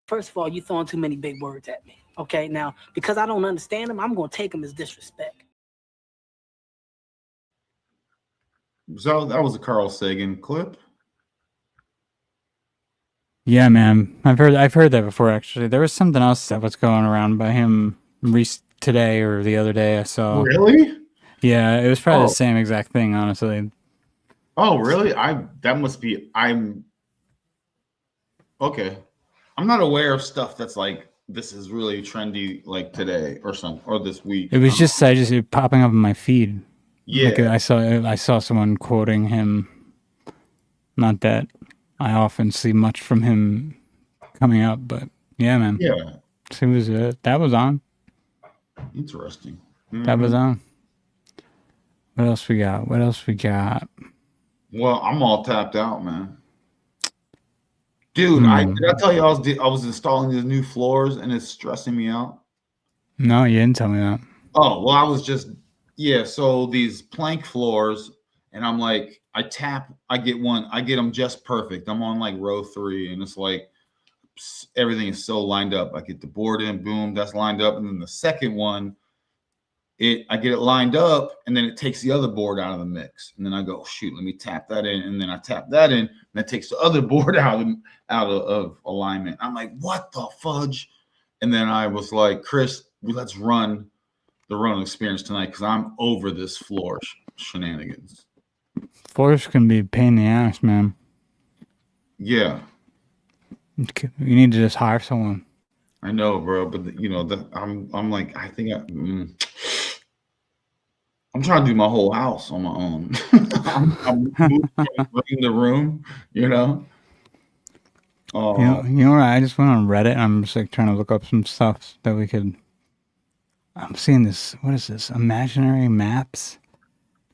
First of all, you're throwing too many big words at me. Okay, now, because I don't understand them, I'm going to take them as disrespect. So that was a Carl Sagan clip. Yeah, man. I've heard that before, actually. There was something else that was going around by him today or the other day I saw. Really? Yeah, it was probably the same exact thing, honestly. Oh, really? I'm okay. I'm not aware of stuff that's like, this is really trendy, like today or something, or this week. It was just popping up in my feed. Yeah. Like I saw someone quoting him. Not that I often see much from him coming up, but yeah, man. Yeah. So it was that was on. Interesting. That was on. What else we got? Well, I'm all tapped out, man. Dude, did I tell you I was installing these new floors and it's stressing me out? No, you didn't tell me that. Oh, well, I was just so these plank floors, and I'm like, I get them just perfect. I'm on like row 3, and it's like everything is so lined up. I get the board in, boom, that's lined up. And then the second one, I get it lined up, and then it takes the other board out of the mix. And then I go, shoot, let me tap that in. And then I tap that in, and that takes the other board out of alignment. I'm like, what the fudge? And then I was like, Chris, let's run the Ronin experience tonight, because I'm over this floor shenanigans. Floors can be a pain in the ass, man. Yeah. You need to just hire someone. I know, bro, but I'm like, I think I'm trying to do my whole house on my own. I'm moving the room, You know what? I just went on Reddit and I'm just like trying to look up some stuff that we could. I'm seeing this. What is this? Imaginary maps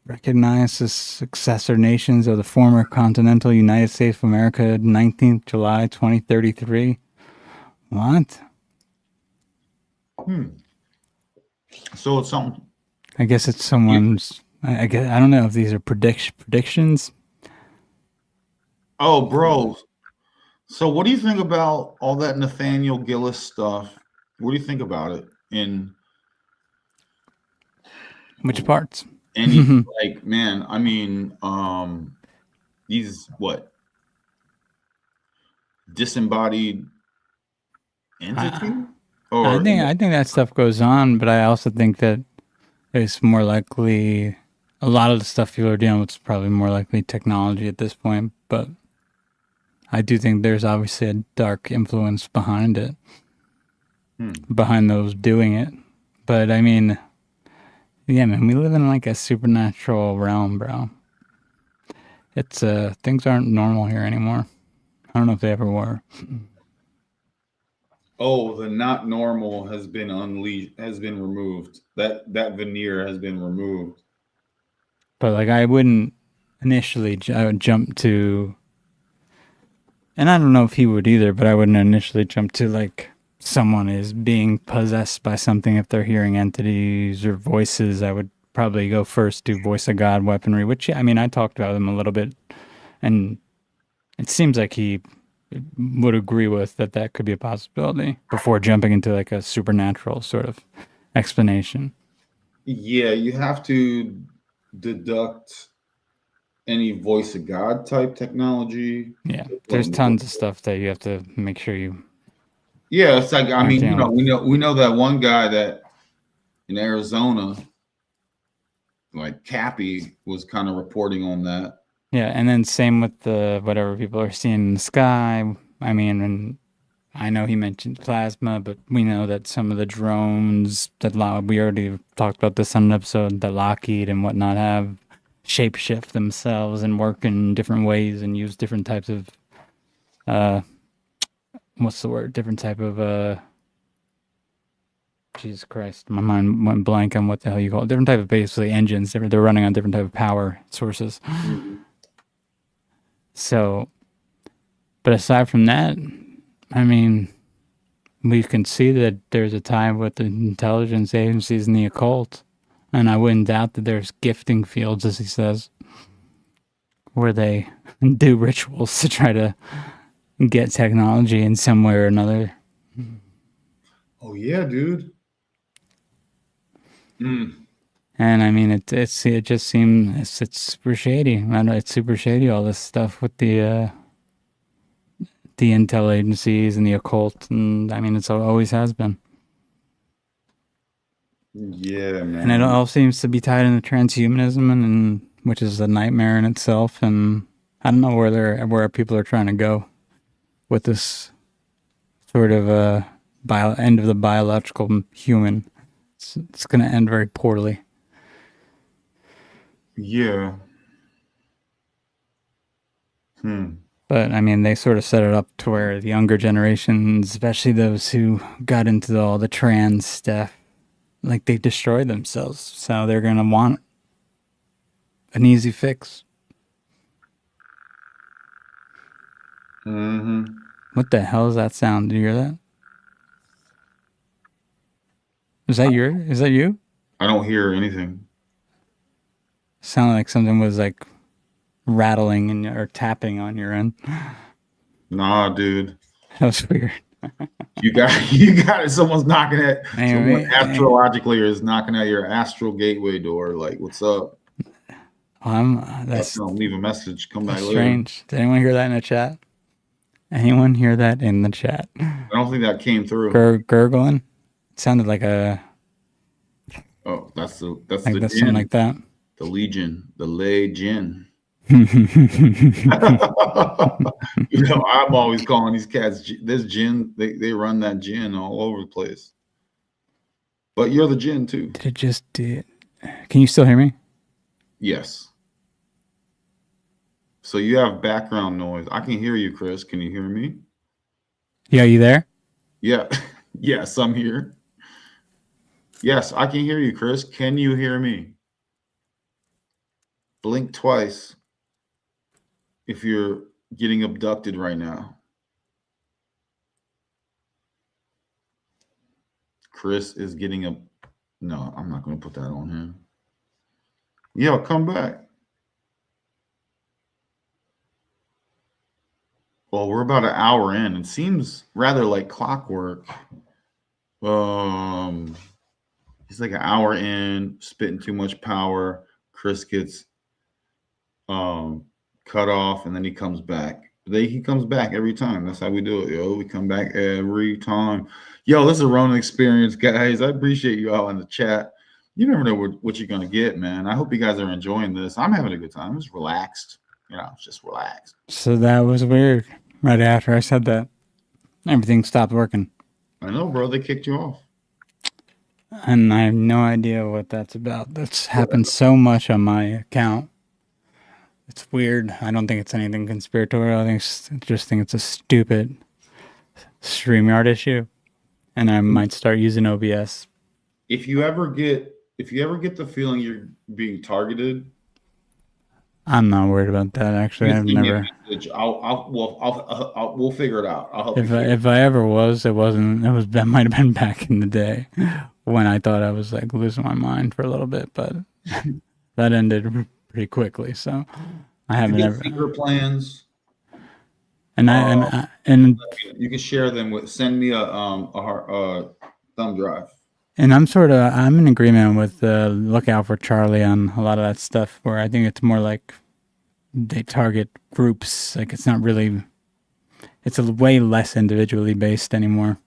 recognize the successor nations of the former continental United States of America, 19th July 2033. What? So it's something. I guess it's someone's. I don't know if these are predictions. Oh, bro. So what do you think about all that Nathaniel Gillis stuff? What do you think about it? In which parts? And like, man, I mean, these disembodied entity? I think that stuff goes on, but I also think that it's more likely a lot of the stuff people are dealing with is probably more likely technology at this point. But I do think there's obviously a dark influence behind it, behind those doing it. But I mean, yeah, man, we live in like a supernatural realm, bro. It's things aren't normal here anymore. I don't know if they ever were. Oh, the not normal has been removed. That veneer has been removed. But like, I wouldn't initially. I would jump to And I don't know if he would either, but I wouldn't initially jump to like someone is being possessed by something if they're hearing entities or voices. I would probably go first to voice of God weaponry, which I mean I talked about him a little bit, and it seems like he would agree with that could be a possibility before jumping into like a supernatural sort of explanation. Yeah, you have to deduct any voice of God type technology. Yeah, there's tons of stuff that you have to make sure you. Yeah, it's like I mean, you know, understand. we know that one guy that in Arizona, like Cappy, was kind of reporting on that. Yeah, and then same with the whatever people are seeing in the sky. I mean, and I know he mentioned plasma, but we know that some of the drones that we already talked about this on an episode that Lockheed and whatnot have shapeshift themselves and work in different ways and use different types of what's the word? Different type of Jesus Christ, my mind went blank on what the hell you call it. Different type of basically engines. They're running on different type of power sources. Mm-hmm. So, but aside from that, I mean, we can see that there's a tie with the intelligence agencies and the occult. And I wouldn't doubt that there's gifting fields, as he says, where they do rituals to try to get technology in some way or another. Oh yeah, dude. And I mean, it just seems it's super shady. I know it's super shady, all this stuff with the intel agencies and the occult, and I mean, it's always has been. Yeah, man. And it all seems to be tied into transhumanism, and which is a nightmare in itself. And I don't know where people are trying to go with this sort of end of the biological human. It's going to end very poorly. Yeah. But I mean, they sort of set it up to where the younger generations, especially those who got into all the trans stuff, like they destroyed themselves. So they're going to want an easy fix. Mm-hmm. What the hell is that sound? Do you hear that? Is that you? I don't hear anything. Sounded like something was like rattling or tapping on your end. Nah, dude. That was weird. You got it. Someone Anyway, astrologically is knocking at your astral gateway door. Like, what's up? Don't leave a message. Come back later. Strange. Did anyone hear that in the chat? Anyone hear that in the chat? I don't think that came through. Gurgling. It sounded like a. Oh, that's like the something like that. The Legion, the Legion. I'm always calling these cats this gin. They run that gin all over the place. But you're the gin too. Can you still hear me? Yes. So you have background noise. I can hear you, Chris. Can you hear me? Yeah, you there? Yeah. Yes, I'm here. Yes, I can hear you, Chris. Can you hear me? Blink twice if you're getting abducted right now. Chris is getting a... No, I'm not going to put that on him. Yeah, come back. Well, we're about an hour in. It seems rather like clockwork. He's like an hour in, spitting too much power. Chris gets cut off, and then he comes back. He comes back every time. That's how we do it, yo. We come back every time. Yo, this is a Ronin experience, guys. I appreciate you all in the chat. You never know what you're gonna get, man. I hope you guys are enjoying this. I'm having a good time. It's relaxed. It's just relaxed. So that was weird. Right after I said that, everything stopped working. I know, bro. They kicked you off. And I have no idea what that's about. That's happened so much on my account. It's weird. I don't think it's anything conspiratorial. I just think it's a stupid StreamYard issue. And I might start using OBS. If you ever get the feeling you're being targeted, I'm not worried about that. Actually, I've never. We'll figure it out. I'll help you. If I ever was, it wasn't. That might have been back in the day when I thought I was like losing my mind for a little bit, but that ended pretty quickly. So I haven't ever. Secret plans. And and you can share them with. Send me a thumb drive. And I'm in agreement with Look Out for Charlie on a lot of that stuff, where I think it's more like they target groups. Like it's not really, it's a way less individually based anymore.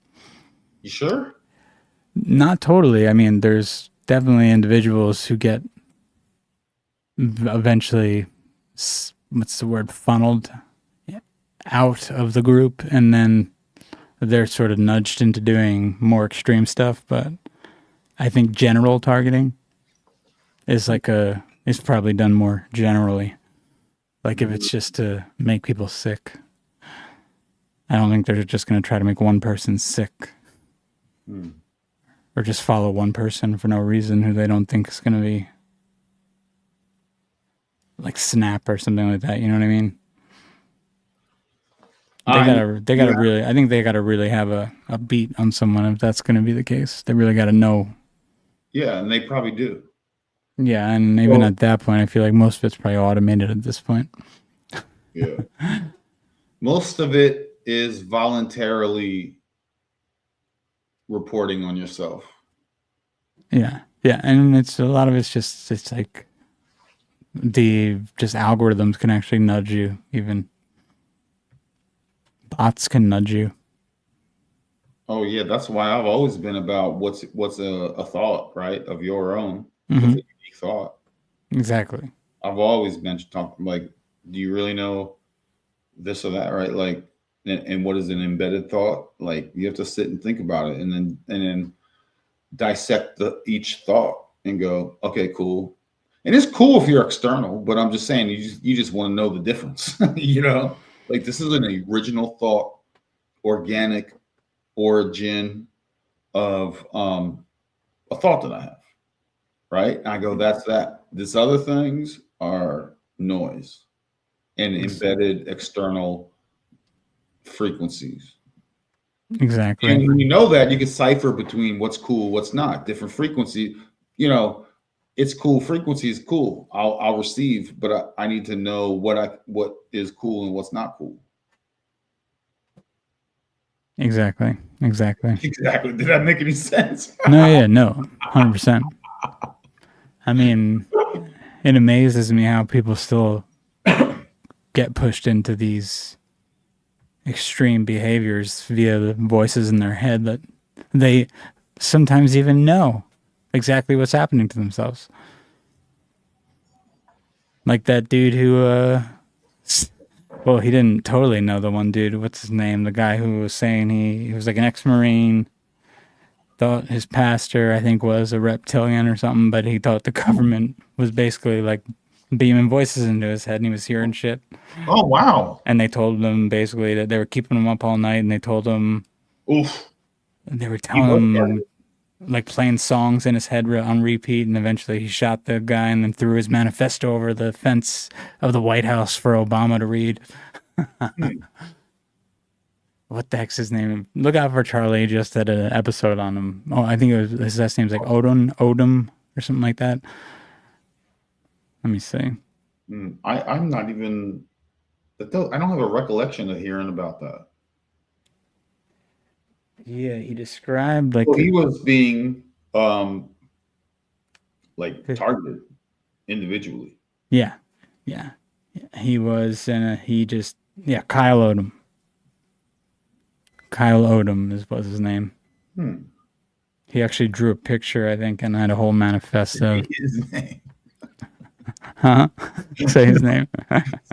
You sure? Not totally. I mean, there's definitely individuals who get eventually, what's the word, funneled out of the group, and then they're sort of nudged into doing more extreme stuff. But I think general targeting is is probably done more generally. Like if it's just to make people sick, I don't think they're just going to try to make one person sick. Or just follow one person for no reason who they don't think is going to be like Snap or something like that. You know what I mean? They gotta really, I think they gotta really have a beat on someone if that's going to be the case. They really got to know. Yeah, and they probably do. Yeah, and even at that point, I feel like most of it's probably automated at this point. Yeah. Most of it is voluntarily reporting on yourself. Yeah. Yeah. And it's a lot of it's like just algorithms can actually nudge you. Even bots can nudge you. Oh yeah, that's why I've always been about what's a thought, right, of your own. Mm-hmm. What's a unique thought. Exactly. I've always been talking like, do you really know this or that, right? Like, and what is an embedded thought? Like, you have to sit and think about it, and then dissect each thought and go, okay, cool. And it's cool if you're external, but I'm just saying you just want to know the difference. You know, like this is an original thought, organic origin of a thought that I have, right? And I go, that's that. These other things are noise and embedded external frequencies. Exactly. And when you know that, you can cipher between what's cool, what's not. Different frequency, you know, it's cool. Frequency is cool. I'll receive, but I need to know what is cool and what's not cool. Exactly. Did that make any sense? No, 100%. I mean, it amazes me how people still get pushed into these extreme behaviors via the voices in their head that they sometimes even know exactly what's happening to themselves. Like that dude who, well, he didn't totally know the one dude. What's his name? The guy who was saying he was like an ex-Marine. Thought his pastor, I think, was a reptilian or something, but he thought the government was basically like beaming voices into his head and he was hearing shit. Oh, wow. And they told him basically that they were keeping him up all night, and they told him, oof. They were telling him, like, playing songs in his head on repeat, and eventually he shot the guy and then threw his manifesto over the fence of the White House for Obama to read. What the heck's his name? Look out for Charlie. Just had an episode on him. Oh, I think his last name's like Odom or something like that. Let me see. I'm not even. I don't have a recollection of hearing about that. Yeah, he described like he was being like targeted individually. Yeah. He was, and Kyle Odom. Kyle Odom was his name. He actually drew a picture, I think, and had a whole manifesto. Say his name. Huh? Say his name.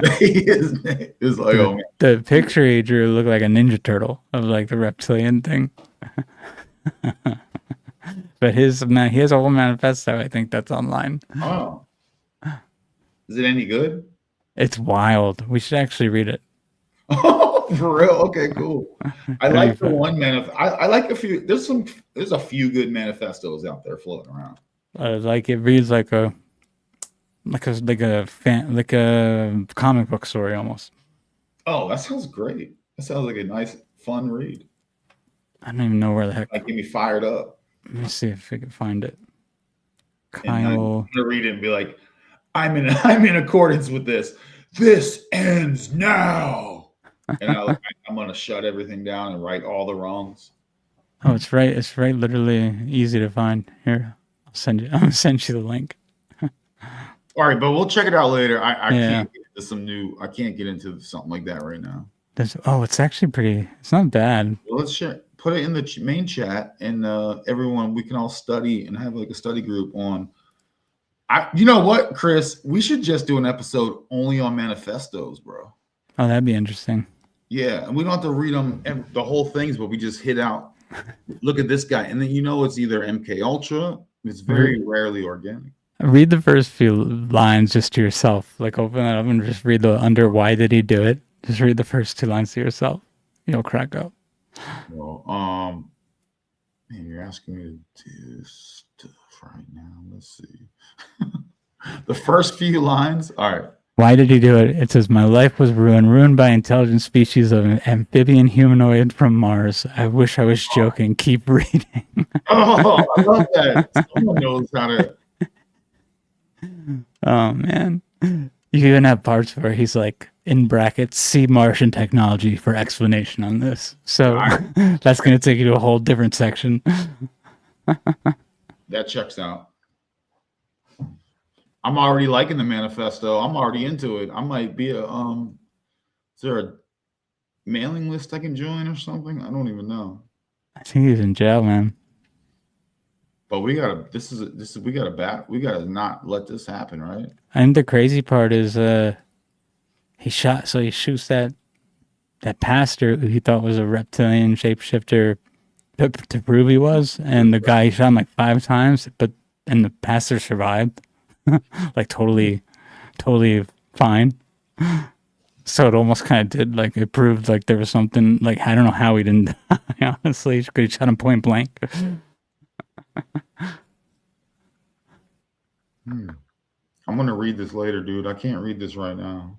Say his name. It's like, oh man. The picture he drew looked like a Ninja Turtle of like the reptilian thing. But he has a whole manifesto, I think, that's online. Oh. Is it any good? It's wild. We should actually read it. Oh, for real? Okay, cool. I like the one I like a few. There's a few good manifestos out there floating around. Like it reads like a like a comic book story almost. Oh, that sounds great. That sounds like a nice, fun read. I don't even know where the heck. Like, get me fired up. Let me see if I can find it. And I'm Kyle. gonna read it and be like, I'm in accordance with this. This ends now. And I'm gonna shut everything down and right all the wrongs. Oh, it's right. It's right. Literally easy to find. Here, I'll send you. I'm gonna send you the link. All right, but we'll check it out later. I Yeah. can't get into some new. I can't get into something like that right now. It's actually pretty. It's not bad. Well, let's share. Put it in the main chat, and everyone, we can all study and have like a study group on. You know what, Chris? We should just do an episode only on manifestos, bro. Oh, that'd be interesting. Yeah, and we don't have to read them the whole things, but we just hit out. Look at this guy, and then it's either MK Ultra. It's very rarely organic. Read the first few lines just to yourself. Like open it up and just read the under. Why did he do it? Just read the first 2 lines to yourself. You'll crack up. Well, man, you're asking me to do stuff right now. Let's see. The first few lines. All right. Why did he do it? It says, my life was ruined by intelligent species of an amphibian humanoid from Mars. I wish I was joking. Keep reading. Oh, I love that. Someone knows how to. Oh, man. You even have parts where he's like, in brackets, see Martian technology for explanation on this. So that's going to take you to a whole different section. That checks out. I'm already liking the manifesto. I'm already into it. I might be is there a mailing list I can join or something? I don't even know. I think he's in jail, man. But we gotta we gotta not let this happen, right? And the crazy part is he shoots that pastor who he thought was a reptilian shapeshifter to prove he was, and the guy he shot him like 5 times, and the pastor survived. Like totally fine. So it almost kind of did, like, it proved like there was something, like, I don't know how he didn't die, honestly, because he shot him point blank. I'm gonna read this later, dude. I can't read this right now.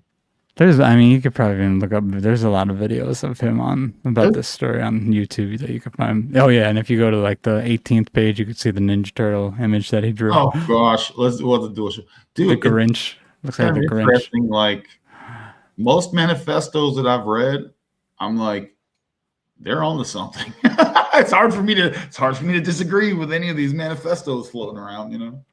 You could probably even look up, there's a lot of videos of him about this story on YouTube that you could find. Oh yeah, and if you go to like the 18th page, you could see the Ninja Turtle image that he drew. Oh gosh, we'll have to do a show. Dude, the Grinch. Looks like the Grinch. Like most manifestos that I've read, I'm like, they're on to something. It's hard for me to disagree with any of these manifestos floating around, you know.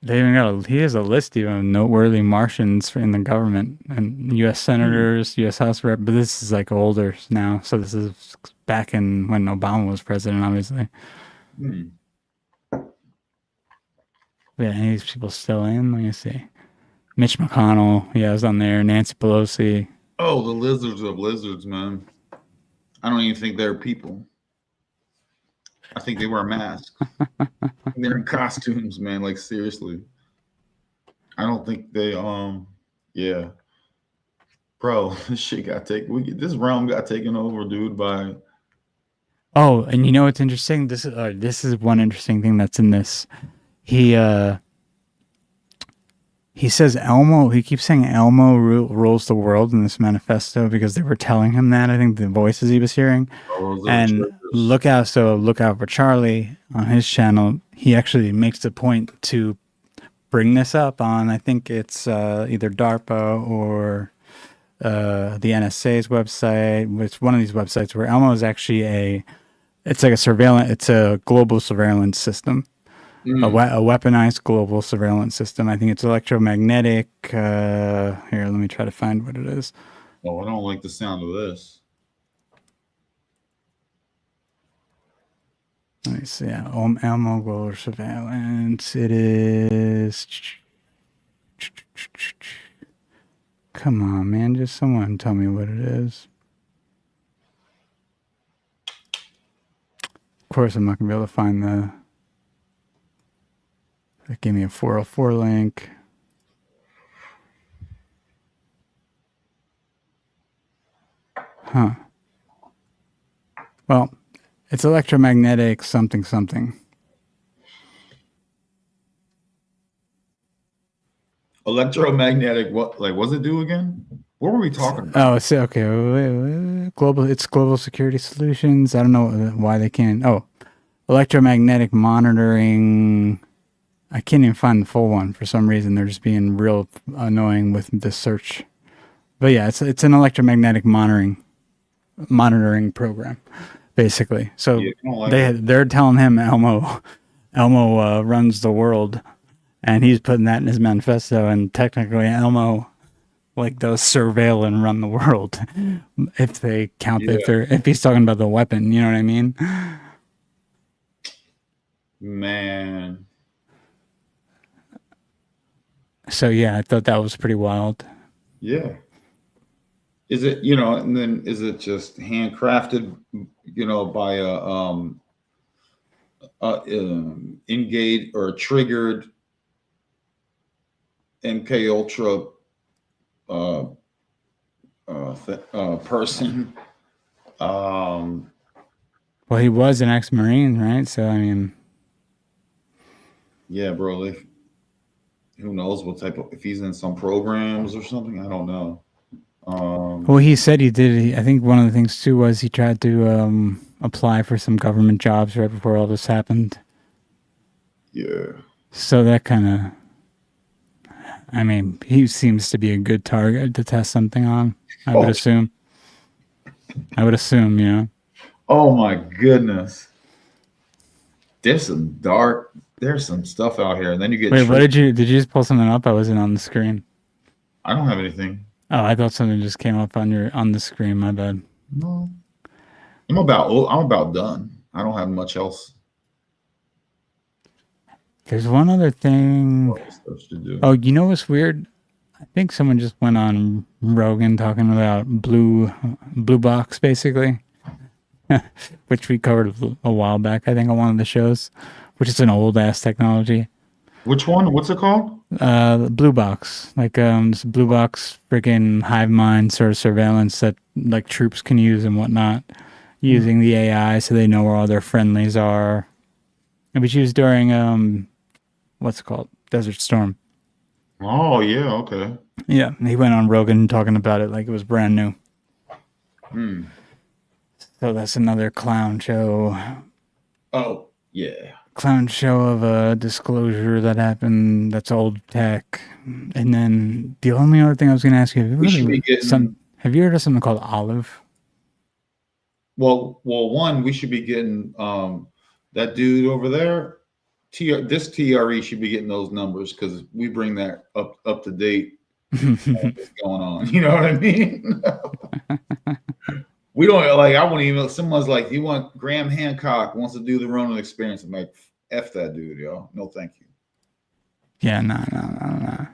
He has a list even of noteworthy Martians in the government and U.S. senators, U.S. House rep. But this is like older now, so this is back in when Obama was president, obviously. Yeah, any of these people still in? Let me see. Mitch McConnell, I was on there. Nancy Pelosi. Oh, the lizards of lizards, man. I don't even think they're people. I think they wear masks. They're in costumes, man. Like, seriously. I don't think they yeah. Bro, this shit got taken. This realm got taken over, dude, by. Oh, and you know what's interesting? This is one interesting thing that's in this. He says Elmo. He keeps saying Elmo rules the world in this manifesto because they were telling him that. I think the voices he was hearing. And look out for Charlie on his channel. He actually makes the point to bring this up on, I think it's either DARPA or the NSA's website. It's one of these websites where Elmo is actually it's a global surveillance system. A weaponized global surveillance system. I think it's electromagnetic. Here, let me try to find what it is. Oh, I don't like the sound of this. Let me see. Elmo global surveillance. It is. Come on, man. Just someone tell me what it is. Of course, I'm not going to be able to find the. That gave me a 404 link. Huh. Well, it's electromagnetic something. Electromagnetic, what, like, what's it do again? What were we talking about? Oh, it's okay. It's global security solutions. I don't know why they can't. Oh, electromagnetic monitoring. I can't even find the full one for some reason. They're just being real annoying with the search. But yeah, it's an electromagnetic monitoring program, basically. So they're telling him Elmo runs the world, and he's putting that in his manifesto. And technically, Elmo does surveil and run the world, if they count if he's talking about the weapon. You know what I mean? Man. So yeah, I thought that was pretty wild. Yeah. Is it, and then is it just handcrafted, by engaged or triggered MK Ultra person? Well, he was an ex-Marine, right? So I mean, yeah, bro. Who knows what type of, if he's in some programs or something? I don't know. Well, he said he did. I think one of the things too was he tried to apply for some government jobs right before all this happened. Yeah. So that kind of, I mean, he seems to be a good target to test something on. I would assume. Oh my goodness. There's some stuff out here, and then you get. Wait, what did you just pull something up? I wasn't on the screen. I don't have anything. Oh, I thought something just came up on the screen. My bad. No. I'm about done. I don't have much else. There's one other thing. To do. Oh, you know what's weird? I think someone just went on Rogan talking about blue box, basically, which we covered a while back, I think, on one of the shows, which is an old ass technology. Which one? What's it called? Blue box, this blue box, freaking hive mind sort of surveillance that troops can use and whatnot, using the AI so they know where all their friendlies are. It was used during what's it called? Desert Storm. Oh yeah, okay. Yeah, he went on Rogan talking about it like it was brand new. So that's another clown show. Oh yeah. Clown show of a disclosure that happened. That's old tech. And then the only other thing I was going to ask you: have you heard of something called Olive? Well, one, we should be getting that dude over there. This TRE should be getting those numbers because we bring that up to date. What's going on? You know what I mean? We don't I wouldn't even. Someone's like, "You want Graham Hancock wants to do the Ronin experience?" I'm like, "F that dude, yo. No, thank you." Yeah, no.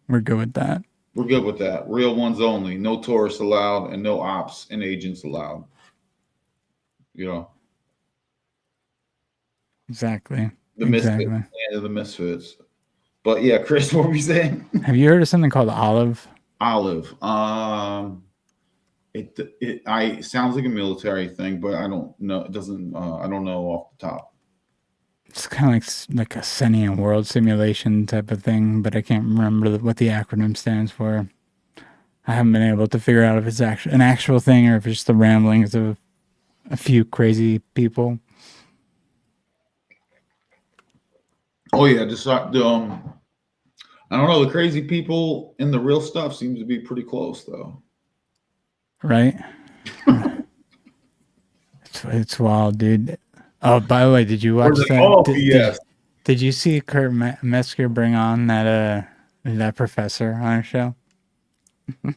We're good with that. We're good with that. Real ones only. No tourists allowed, and no ops and agents allowed. Exactly. The misfits, land of the misfits. But yeah, Chris, what were we saying? Have you heard of something called Olive? Olive. It sounds like a military thing, but I don't know. It doesn't. I don't know off the top. It's kind of like a sentient world simulation type of thing, but I can't remember what the acronym stands for. I haven't been able to figure out if it's an actual thing or if it's just the ramblings of a few crazy people. Oh yeah, just I don't know. The crazy people and the real stuff seems to be pretty close, though. Right? It's wild, dude. Oh, by the way, did you watch that? Oh, yes. Did you see Kurt Metzger bring on that professor on our show? I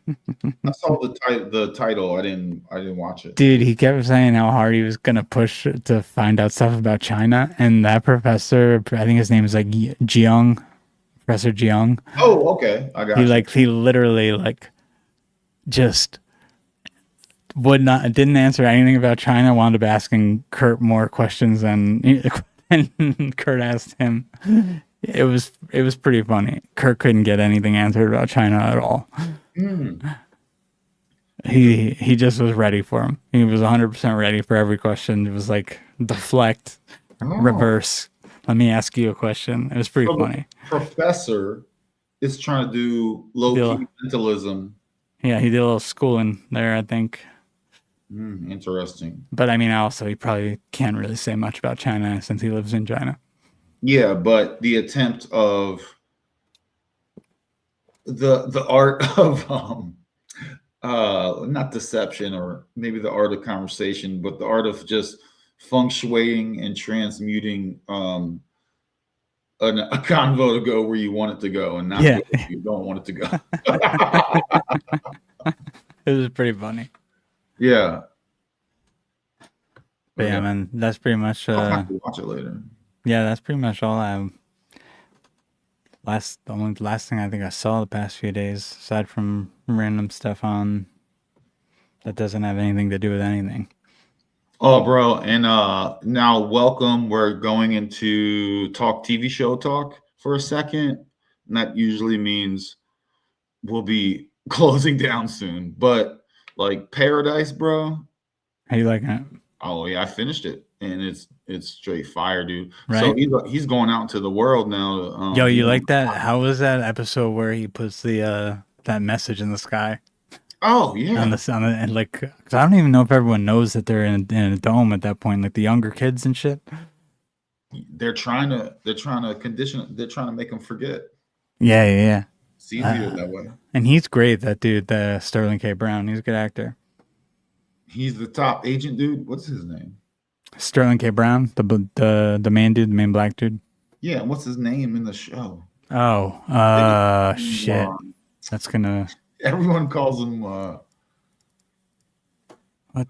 saw the title. I didn't watch it. Dude, he kept saying how hard he was gonna push to find out stuff about China, and that professor, I think his name is like Jiang, Professor Jiang. Oh, okay, I got you. He literally just didn't answer anything about China. Wound up asking Kurt more questions than Kurt asked him. It was pretty funny. Kurt couldn't get anything answered about China at all. He just was ready for him. He was 100% ready for every question. It was like deflect, reverse. Let me ask you a question. It was pretty funny. Professor It's trying to do low key mentalism. Yeah, he did a little schooling there, I think. Interesting. But I mean, also, he probably can't really say much about China since he lives in China. Yeah, but the attempt of the art of not deception, or maybe the art of conversation, but the art of just feng shuiing and transmuting a convo to go where you want it to go and not where you don't want it to go. It was pretty funny. Yeah. But yeah, man, that's pretty much I'll have to watch it later. Yeah, that's pretty much all I the only last thing I think I saw the past few days, aside from random stuff on that doesn't have anything to do with anything. Oh, bro. And now welcome. We're going into TV show talk for a second. And that usually means we'll be closing down soon. But like Paradise, bro. How you liking it? Oh yeah, I finished it. And it's straight fire, dude. Right? So he's going out into the world now. Yo, you like that? How was that episode where he puts the that message in the sky? Oh yeah. And like, 'cause I don't even know if everyone knows that they're in a dome at that point. Like the younger kids and shit. They're trying to condition. They're trying to make them forget. Yeah. It's easier that way. And he's great. That dude, the Sterling K. Brown. He's a good actor. He's the top agent dude. What's his name? Sterling K. Brown, the main dude, the main black dude. Yeah, what's his name in the show? Oh, shit. That's gonna. Everyone calls him. What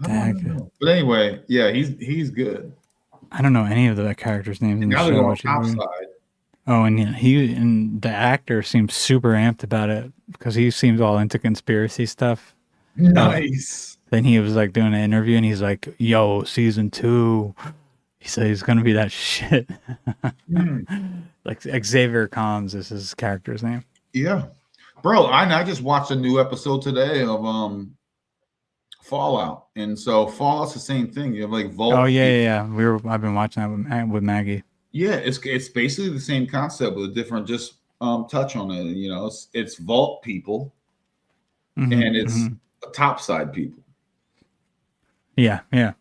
the heck? But anyway, yeah, he's good. I don't know any of the characters' names in the show. On top side. Oh, and and the actor seems super amped about it because he seems all into conspiracy stuff. Nice. Then he was like doing an interview and he's like, "Yo, season 2." He said he's gonna be that shit. Like Xavier Combs is his character's name. Yeah, bro. I just watched a new episode today of Fallout, and so Fallout's the same thing. You have like Vault. Oh yeah. I've been watching that with Maggie. Yeah, it's basically the same concept with a different just touch on it. You know, it's Vault people, and it's topside people. Yeah. The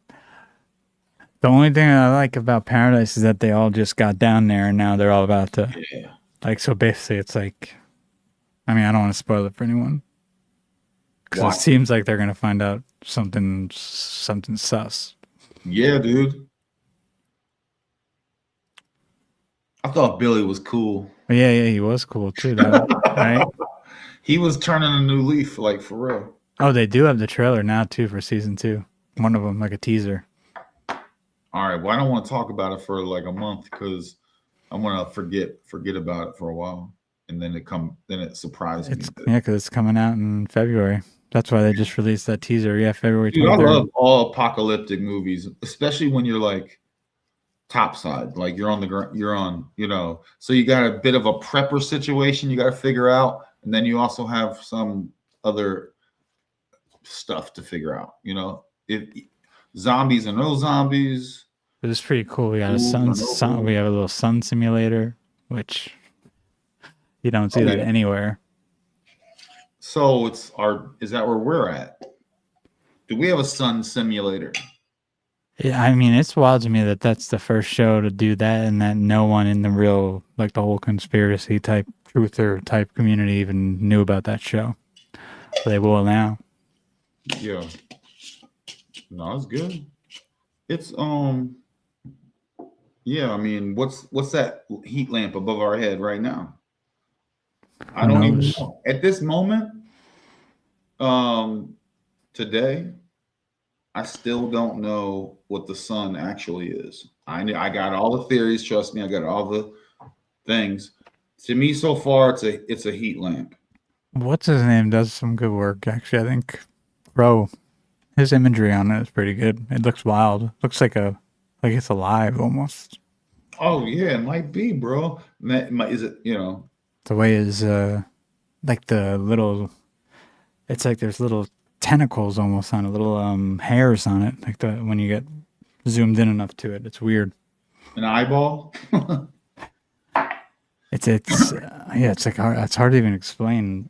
only thing I like about Paradise is that they all just got down there and now they're all about to like, so basically it's like, I mean, I don't want to spoil it for anyone because it seems like they're going to find out something sus. Yeah, dude. I thought Billy was cool. Yeah, he was cool too, though, right? He was turning a new leaf, like for real. Oh, they do have the trailer now too for season 2. One of them, like a teaser. All right. Well, I don't want to talk about it for like a month because I want to forget about it for a while, and then it surprised me. Yeah, because it's coming out in February. That's why they just released that teaser. Yeah, February 23rd. Dude, I love all apocalyptic movies, especially when you're like topside, like you're on the ground, so you got a bit of a prepper situation you got to figure out, and then you also have some other stuff to figure out. Zombies and no zombies. But it's pretty cool. We got we have a little sun simulator, which you don't see that anywhere. So is that where we're at? Do we have a sun simulator? Yeah, I mean, it's wild to me that that's the first show to do that, and that no one in the real, like the whole conspiracy type, truther type community even knew about that show. But they will now. Yeah. No, it's good. It's yeah, I mean, what's that heat lamp above our head right now? I don't even know. At this moment, today, I still don't know what the sun actually is. I got all the theories, trust me, I got all the things. To me, so far, it's a heat lamp. What's his name does some good work, actually. I think his imagery on it is pretty good. It looks wild. Looks like it's alive almost. Oh yeah, it might be, bro. Is it, the way is like the little, it's like there's little tentacles almost on it, little hairs on it, like when you get zoomed in enough to it. It's weird. An eyeball. Yeah, it's like hard, it's hard to even explain.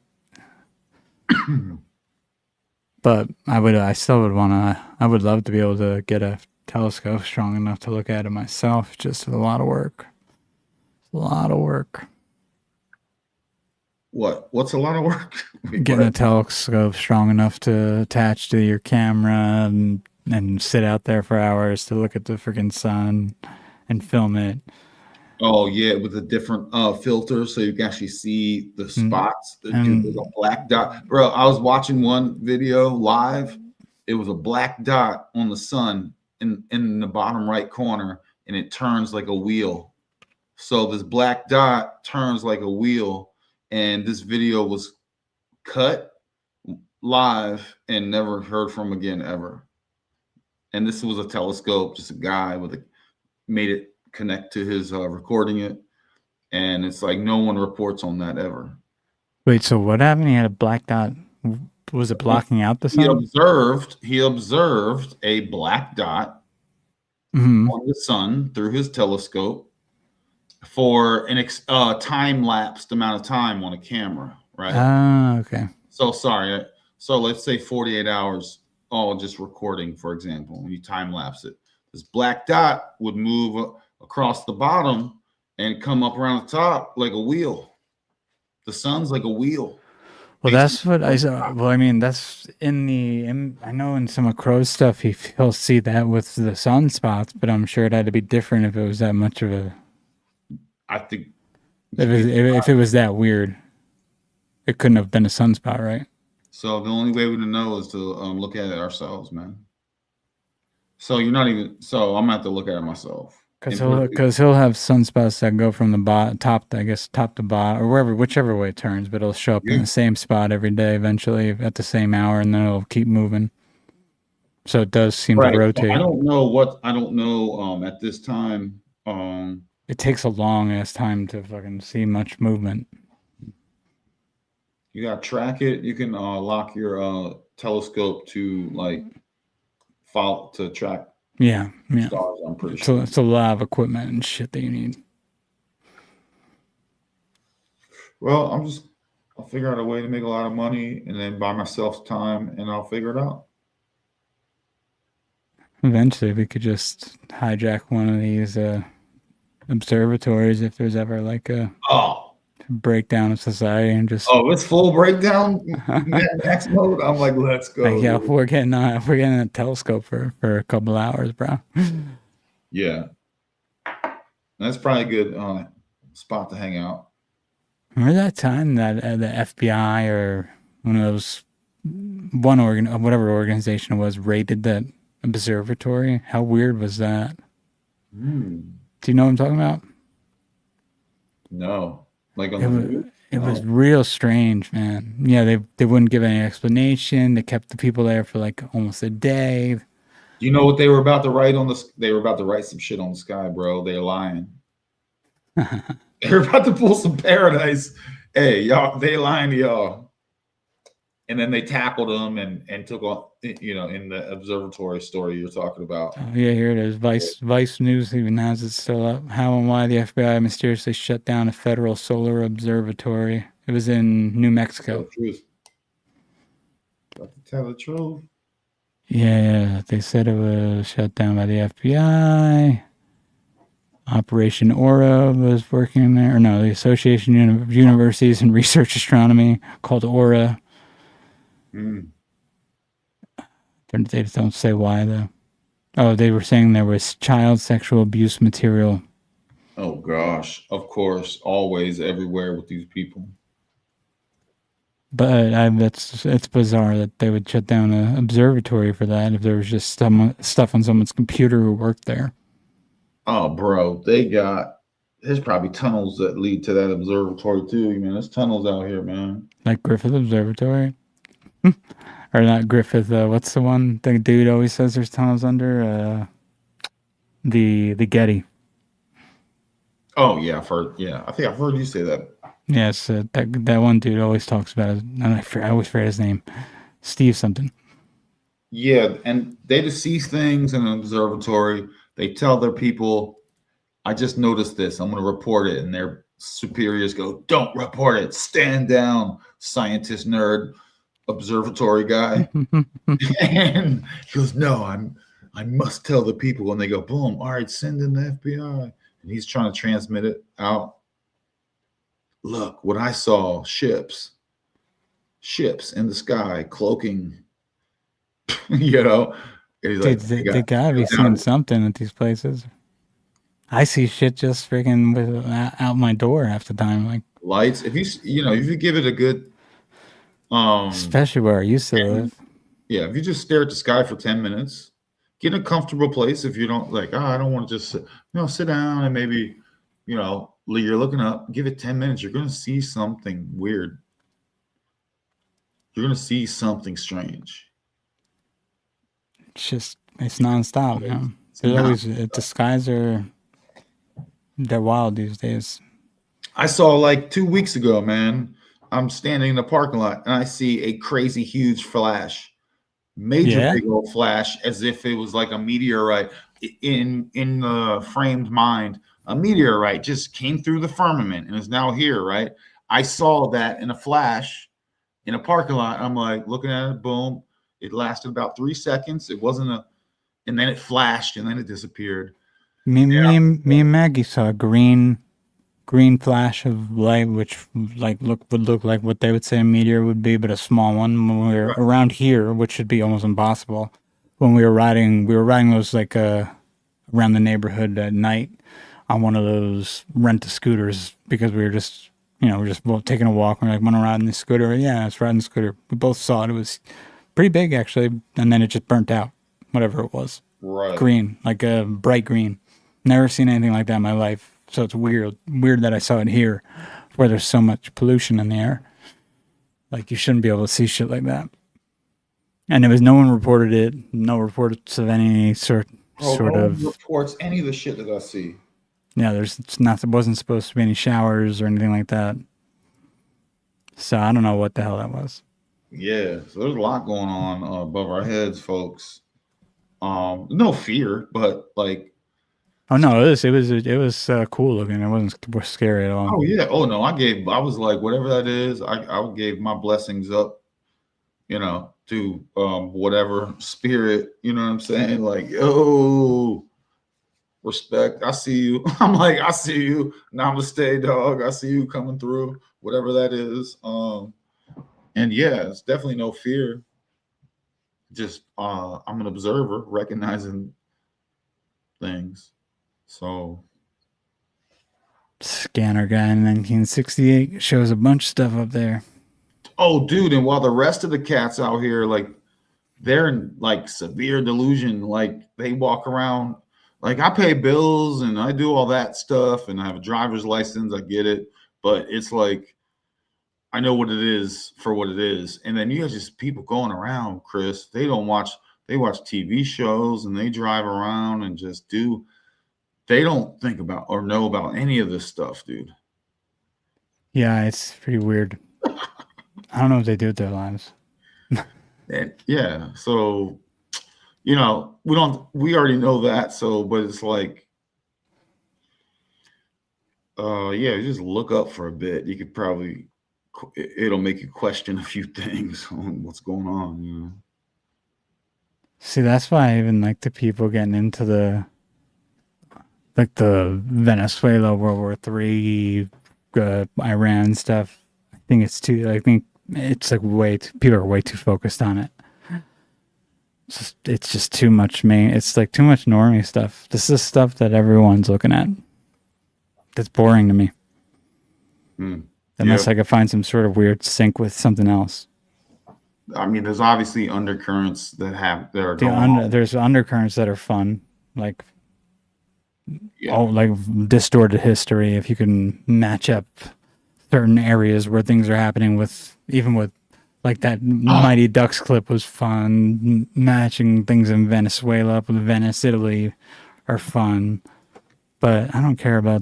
But I still would want to. I would love to be able to get a telescope strong enough to look at it myself. It's just a lot of work. A lot of work. What's a lot of work? Getting a telescope strong enough to attach to your camera and sit out there for hours to look at the freaking sun and film it. Oh yeah, with a different filter, so you can actually see the spots. There's a black dot, bro. I was watching one video live. It was a black dot on the sun in the bottom right corner, and it turns like a wheel. So this black dot turns like a wheel, and this video was cut live and never heard from again ever. And this was a telescope, just a guy made it connect to his recording it, and it's like no one reports on that ever. Wait, so what happened? He had a black dot. Was it blocking out the sun? He observed a black dot on the sun through his telescope for an time-lapsed amount of time on a camera, right? Ah, okay. So sorry. So let's say 48 hours, just recording, for example, when you time-lapse it. This black dot would move across the bottom and come up around the top like a wheel. The sun's like a wheel. Well, that's what I saw. Well, I mean, that's I know in some of Crow's stuff, he'll see that with the sunspots, but I'm sure it had to be different if it was that much of a. I think. If it was that weird, it couldn't have been a sunspot, right? So the only way we to know is to look at it ourselves, man. So you're not even. So I'm gonna have to look at it myself. Because he'll have sunspots that go from the top to bottom, or whichever way it turns, but it'll show up in the same spot every day eventually at the same hour, and then it'll keep moving. So it does seem to rotate. I don't know at this time. It takes a long ass time to fucking see much movement. You gotta track it. You can lock your telescope to follow to track. Yeah. Stars, I'm pretty sure. So it's a lot of equipment and shit that you need. Well, I'll figure out a way to make a lot of money and then buy myself time, and I'll figure it out. Eventually, we could just hijack one of these observatories if there's ever like a breakdown of society and just. Oh, it's full breakdown. Max mode. I'm like, let's go. Like, yeah, we're getting a telescope for a couple hours, bro. Yeah, that's probably a good spot to hang out. Remember that time that the FBI or one of those whatever organization it was raided that observatory? How weird was that? Do you know what I'm talking about? No. It was real strange, man. Yeah, they wouldn't give any explanation. They kept the people there for like almost a day. You know what they were about to write on this? They were about to write some shit on the sky, bro. They're lying. They're about to pull some paradise. Hey, y'all, they lying to y'all. And then they tackled them and took on, in the observatory story you're talking about. Oh, yeah, here it is. Vice News even has it still up. How and why the FBI mysteriously shut down a federal solar observatory. It was in New Mexico. About to tell the truth. Yeah, they said it was shut down by the FBI. Operation Aura was working there. Or no, the Association of Universities and Research Astronomy, called Aura. They don't say why though. Oh, they were saying there was child sexual abuse material. Oh gosh, of course, always, everywhere with these people. But it's bizarre that they would shut down an observatory for that if there was just stuff on someone's computer who worked there. Oh, bro, there's probably tunnels that lead to that observatory too. Man, there's tunnels out here, man. Like Griffith Observatory. Or not Griffith, what's the one the dude always says there's tunnels under? The Getty. Oh yeah, I think I've heard you say that. Yes, that one dude always talks about it. I always forget his name. Steve something. Yeah, and they just see things in an observatory. They tell their people, I just noticed this. I'm going to report it. And superiors go, don't report it, stand down, scientist nerd, observatory guy. And he goes, no, I must tell the people. And they go, boom, all right, send in the FBI. And he's trying to transmit it out. Look, what I saw, ships in the sky, cloaking, you know. And he's Dude, like, they gotta be seeing something at these places. I see shit just freaking out my door half the time, like lights. If you give it a good, especially where I used to live. Yeah, if you just stare at the sky for 10 minutes, get in a comfortable place. If you don't like, I don't want to just sit down and maybe, you're looking up, give it 10 minutes. You're going to see something weird. You're going to see something strange. It's nonstop, you know. There's always, the skies they're wild these days. I saw like 2 weeks ago, man, I'm standing in the parking lot and I see a crazy huge flash. Major big old flash, as if it was like a meteorite. In the framed mind, a meteorite just came through the firmament and is now here, right? I saw that in a flash in a parking lot. I'm like looking at it, boom. It lasted about 3 seconds. It wasn't and then it flashed and then it disappeared. Me and Maggie saw a green flash of light, which would look like what they would say a meteor would be, but a small one. When we were around here, which should be almost impossible, when we were riding those like around the neighborhood at night on one of those rent-a-scooters, because we were just we're just both taking a walk. We're like, want to ride in the scooter? Yeah, let's ride in the scooter. We both saw it. It was pretty big actually, and then it just burnt out, whatever it was. Right. Green, like a bright green. Never seen anything like that in my life. So it's weird that I saw it here, where there's so much pollution in the air. Like, you shouldn't be able to see shit like that. And there was no one reported it. No reports of any sort of reports any of the shit that I see. Yeah, there wasn't supposed to be any showers or anything like that. So I don't know what the hell that was. Yeah, so there's a lot going on above our heads, folks. No fear, but like. Oh no, it was cool looking. It wasn't scary at all. Oh yeah. Oh no, I was like, whatever that is, I gave my blessings up, to whatever spirit, you know what I'm saying? Like, yo, respect. I see you. I'm like, I see you. Namaste, dog. I see you coming through, whatever that is. And yeah, it's definitely no fear. Just I'm an observer, recognizing things. So, Scanner guy in 1968 shows a bunch of stuff up there. Oh, dude! And while the rest of the cats out here, like, they're in like severe delusion, like they walk around, like, I pay bills and I do all that stuff, and I have a driver's license. I get it, but it's like, I know what it is for what it is. And then you have just people going around, Chris. They watch TV shows and they drive around and just do. They don't think about or know about any of this stuff, dude. Yeah, it's pretty weird. I don't know what they do with their lives. And yeah, so we already know that. So, but it's like, yeah, just look up for a bit. You could probably, it'll make you question a few things on what's going on. See, that's why I even like the people getting into the Venezuela World War III, Iran stuff. I think it's like people are way too focused on it. It's just too much it's like too much normie stuff. This is stuff that everyone's looking at. That's boring to me. Unless I could find some sort of weird sync with something else. I mean, there's obviously undercurrents that are going on. There's undercurrents that are fun, like like distorted history. If you can match up certain areas where things are happening with like that Mighty Ducks clip was fun. Matching things in Venezuela up with Venice, Italy are fun. But I don't care about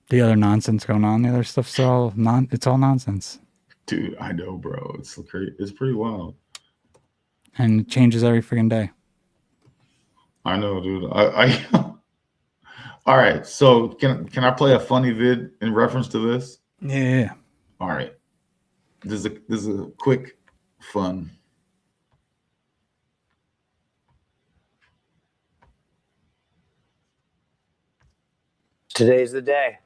the other nonsense going on. The other stuff's it's all nonsense. Dude, I know, bro. It's crazy. It's pretty wild. And it changes every freaking day. I know, dude. All right. So can I play a funny vid in reference to this? Yeah. All right. This is a quick fun. Today's the day.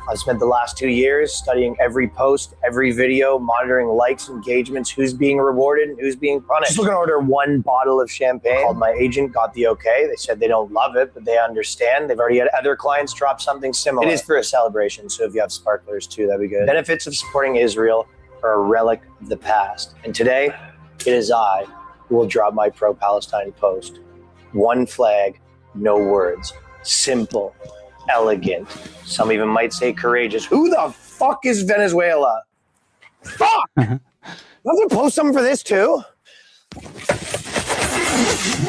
I've spent the last 2 years studying every post, every video, monitoring likes, engagements, who's being rewarded and who's being punished. Just looking to order 1 bottle of champagne. Called my agent, got the okay. They said they don't love it, but they understand. They've already had other clients drop something similar. It is for a celebration, so if you have sparklers too, that'd be good. Benefits of supporting Israel are a relic of the past. And today, it is I who will drop my pro-Palestine post. 1 flag, no words. Simple. Elegant. Some even might say courageous. Who the fuck is Venezuela? Fuck! Don't they post something for this too?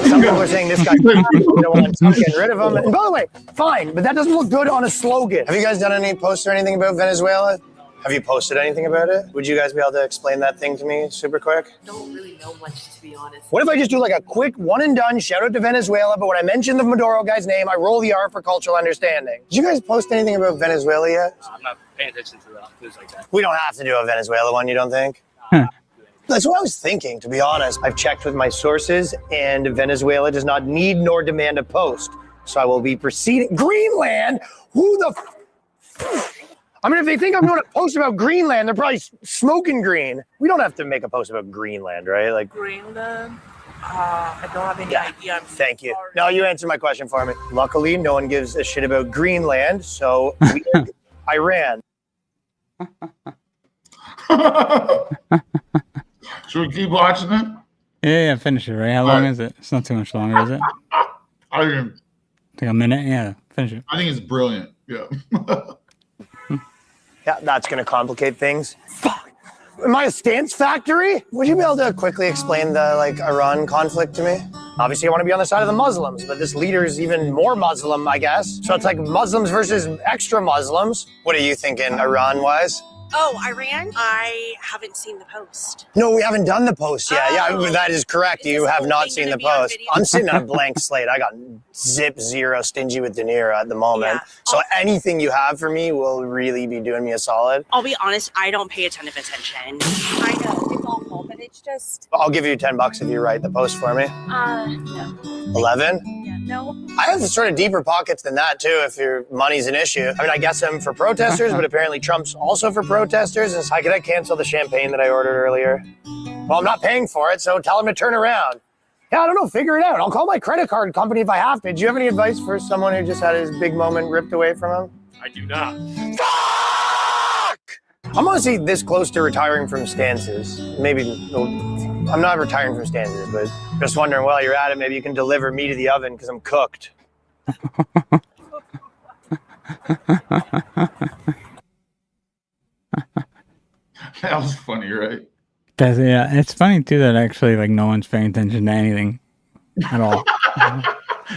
Some people are saying this guy, we don't want to get rid of him. And by the way, fine, but that doesn't look good on a slogan. Have you guys done any posts or anything about Venezuela? Have you posted anything about it? Would you guys be able to explain that thing to me super quick? I don't really know much, to be honest. What if I just do like a quick one and done shout out to Venezuela, but when I mention the Maduro guy's name, I roll the R for cultural understanding. Did you guys post anything about Venezuela yet? I'm not paying attention to that. Things like that. We don't have to do a Venezuela one, you don't think? That's what I was thinking, to be honest. I've checked with my sources, and Venezuela does not need nor demand a post. So I will be proceeding. Greenland? Who the I mean, if they think I'm going to post about Greenland, they're probably smoking green. We don't have to make a post about Greenland, right? Like Greenland? I don't have any idea. Thank you. No, you answered my question for me. Luckily, no one gives a shit about Greenland, so Iran. Should we keep watching it? Yeah, finish it, right? How long is it? It's not too much longer, is it? I think Like a minute? Yeah, finish it. it's brilliant. Yeah. Yeah, that's going to complicate things. Fuck. Am I a stance factory? Would you be able to quickly explain the Iran conflict to me? Obviously, I want to be on the side of the Muslims, but this leader is even more Muslim, I guess. So it's like Muslims versus extra Muslims. What are you thinking, Iran-wise? Oh, Iran? I haven't seen the post. No, we haven't done the post yet. Yeah, that is correct. You have not seen the post. I'm sitting on a blank slate. I got zero stingy with De Niro at the moment. Yeah. So anything you have for me will really be doing me a solid. I'll be honest, I don't pay a ton of attention. I know, it's awful, but it's just... I'll give you $10 if you write the post for me. No. 11? Yeah, no. I have sort of deeper pockets than that too, if your money's an issue. I mean, I guess I'm for protesters, but apparently Trump's also for protesters. And so, could I cancel the champagne that I ordered earlier? Well, I'm not paying for it, so tell him to turn around. Yeah, I don't know, figure it out. I'll call my credit card company if I have to. Do you have any advice for someone who just had his big moment ripped away from him? I do not. Fuck! I'm honestly this close to retiring from stances. Maybe, I'm not retiring from stances, but just wondering while you're at it, maybe you can deliver me to the oven because I'm cooked. That was funny, right? Yeah, it's funny too that actually no one's paying attention to anything at all.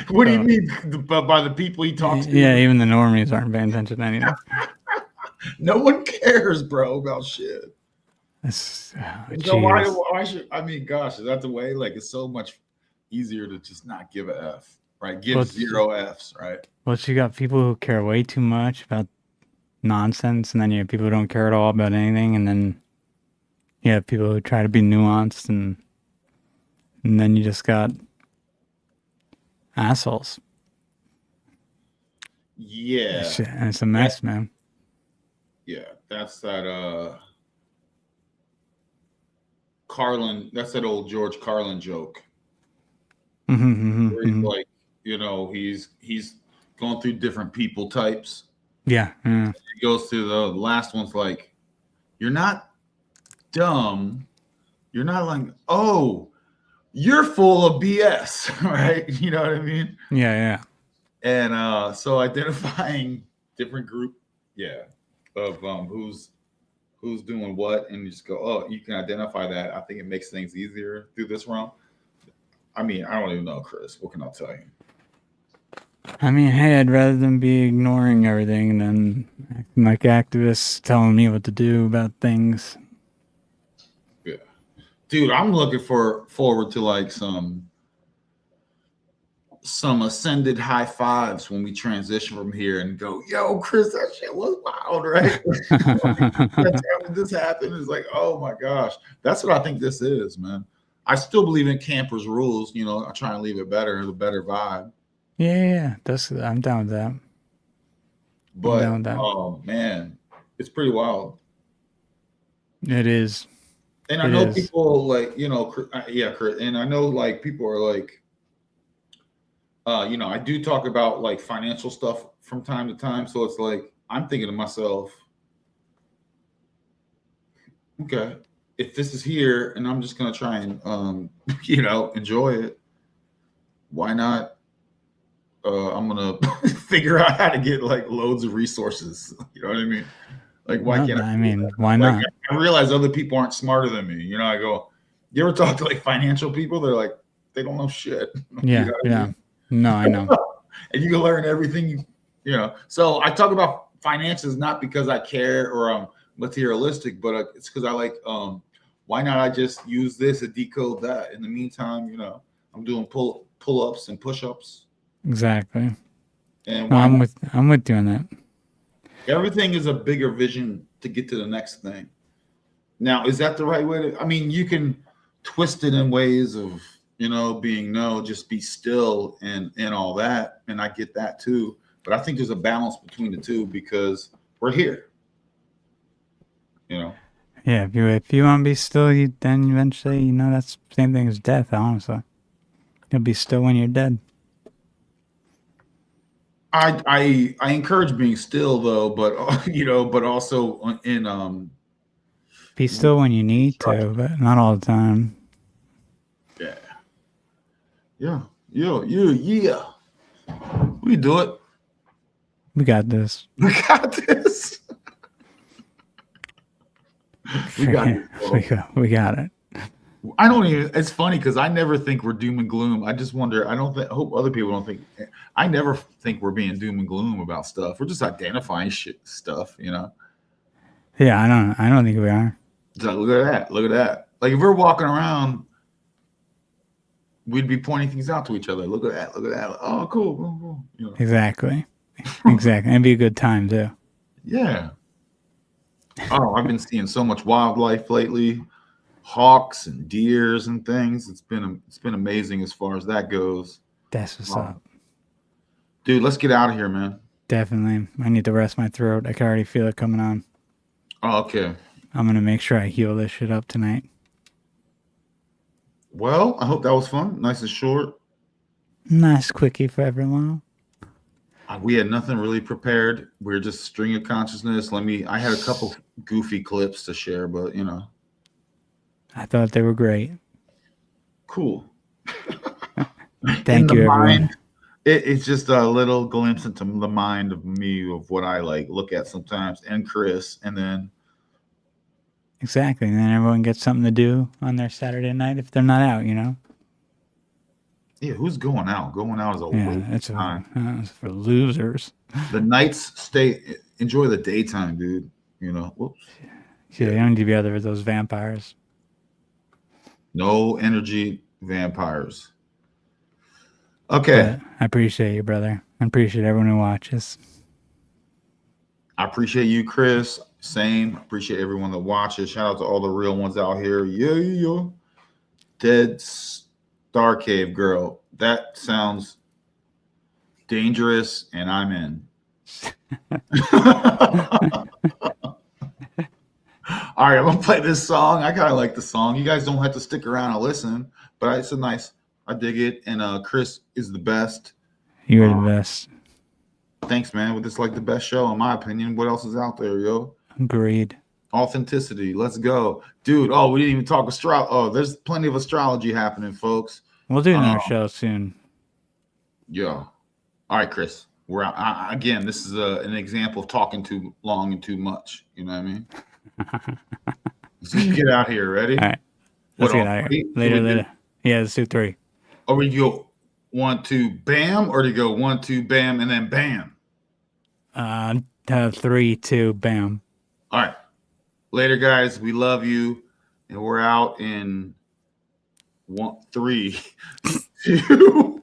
What do you mean by the people he talks to? Yeah, even the normies aren't paying attention to anything. No one cares, bro, about shit. So why should I mean, gosh, is that the way? Like, it's so much easier to just not give a F, right? Give 0 Fs, right? Well, you got people who care way too much about nonsense, and then you have people who don't care at all about anything, and then you have people who try to be nuanced, and then you just got assholes. Yeah. It's a mess, man. Yeah, that's that Carlin, that's that old George Carlin joke. Where he's like, he's going through different people types. Yeah. He goes to the last one's like, you're not dumb. You're not like, oh, you're full of BS, right? You know what I mean? Yeah. And so identifying different group, of who's doing what, and you just go, oh, you can identify that. I think it makes things easier through this realm. I mean, I don't even know, Chris. What can I tell you? I mean, hey, I'd rather than be ignoring everything than acting like activists telling me what to do about things. Yeah. Dude, I'm looking forward to some some ascended high fives when we transition from here and go, yo, Chris, that shit was wild, right? That's how this happened. It's like, oh my gosh. That's what I think this is, man. I still believe in campers rules. You know, I try and leave it better, the better vibe. Yeah. I'm down with that. But down with that. oh man, it's pretty wild. It is. And I know people like, you know, yeah, and I know like people are like, you know, I do talk about like financial stuff from time to time. So it's like, I'm thinking to myself, okay, if this is here and I'm just going to try and, you know, enjoy it, why not? I'm going to figure out how to get like loads of resources. You know what I mean? Like, why can't I? I mean, why not? I realize other people aren't smarter than me. You know, I go, you ever talk to like financial people? They're like, they don't know shit. Yeah. You know Yeah. I mean? No, I know. And you can learn everything, you know. So I talk about finances not because I care or I'm materialistic, but it's because I like, why not I just use this and decode that? In the meantime, you know, I'm doing pull-ups and push-ups. Exactly. And no, I'm with you on that. Everything is a bigger vision to get to the next thing. Now, is that the right way to? I mean, you can twist it in ways of, you know, being just be still and all that, and I get that too. But I think there's a balance between the two because we're here. You know. Yeah, if you want to be still, then eventually, you know, that's the same thing as death. Honestly, you'll be still when you're dead. I encourage being still though, but you know, but also in be still when you need to, but not all the time. Yeah. Yeah. Yeah. We do it. We got this. We got this. We got it. I don't even. It's funny because I never think we're doom and gloom. I just wonder. I hope other people don't think. I never think we're being doom and gloom about stuff. We're just identifying stuff. You know. Yeah, I don't think we are. So look at that. Look at that. Like if we're walking around, we'd be pointing things out to each other. Look at that. Look at that. Oh, cool. You know. Exactly. It'd be a good time too. Yeah. Oh, I've been seeing so much wildlife lately. Hawks and deers and things. It's been amazing as far as that goes. That's what's up. Dude, let's get out of here, man. Definitely. I need to rest my throat. I can already feel it coming on. Oh, okay. I'm going to make sure I heal this shit up tonight. Well, I hope that was fun. Nice and short. Nice quickie for everyone. We had nothing really prepared. We were just string of consciousness. I had a couple goofy clips to share, but you know. I thought they were great. Cool. Thank you, everyone. It's just a little glimpse into the mind of me of what I like look at sometimes, and Chris, and then exactly, and then everyone gets something to do on their Saturday night if they're not out, you know. Yeah, who's going out? Going out is a waste of time. It's for losers. The nights enjoy the daytime, dude. You know. Whoops. Yeah, you don't need to be other of those vampires. No energy vampires. Okay. But I appreciate you, brother. I appreciate everyone who watches. I appreciate you, Chris. Same. Appreciate everyone that watches. Shout out to all the real ones out here. Yeah. Dead Star Cave Girl. That sounds dangerous, and I'm in. All right, I'm gonna play this song. I kind of like the song. You guys don't have to stick around and listen, but it's a nice. I dig it. And Chris is the best. You're the best. Thanks, man. Well, this is like the best show, in my opinion. What else is out there, yo? Agreed. Authenticity. Let's go, dude. Oh, we didn't even talk astrology. Oh, there's plenty of astrology happening, folks. We'll do another show soon. Yeah. All right, Chris. We're out. Again, this is an example of talking too long and too much. You know what I mean? Let's just get out here. Ready? All right. Let's get out of here. Later. Yeah, let's do 3. Or we go 1, 2, bam, or do you go 1, 2, bam, and then bam? 3, 2, bam. All right. Later, guys. We love you, and we're out in 1, 3, 2.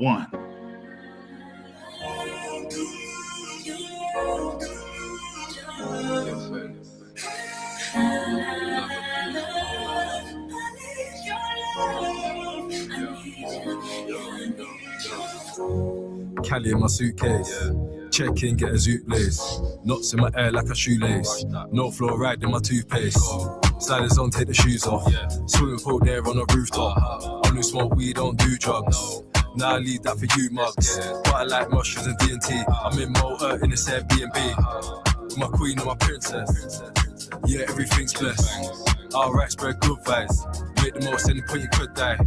one. Cali in my suitcase. Check in, get a zoot blaze. Knots in my hair like a shoelace. No fluoride in my toothpaste. Sliders on, take the shoes off. Swimming pool there on a rooftop. Only smoke weed, don't do drugs. Now I leave that for you mugs. But I like mushrooms and D&T. I'm in Malta in this Airbnb. My queen and my princess. Yeah, everything's blessed. Alright, spread good vibes. Make the most any point you could die.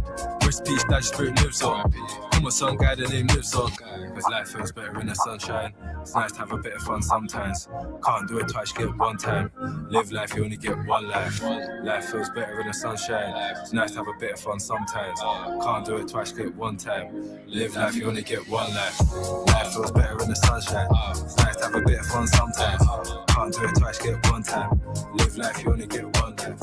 Rest peace, that spirit lives on. Call my son guy, the name lives on. Cause life feels better in the sunshine. It's nice to have a bit of fun sometimes. Can't do it twice, get one time. Live life, you only get one life. Life feels better in the sunshine. It's nice to have a bit of fun sometimes. Can't do it twice, get one time. Live life, you only get one life. Life feels better in the sunshine. It's nice to have a bit of fun sometimes. Can't do it twice, get one time. Live life, you only get one life.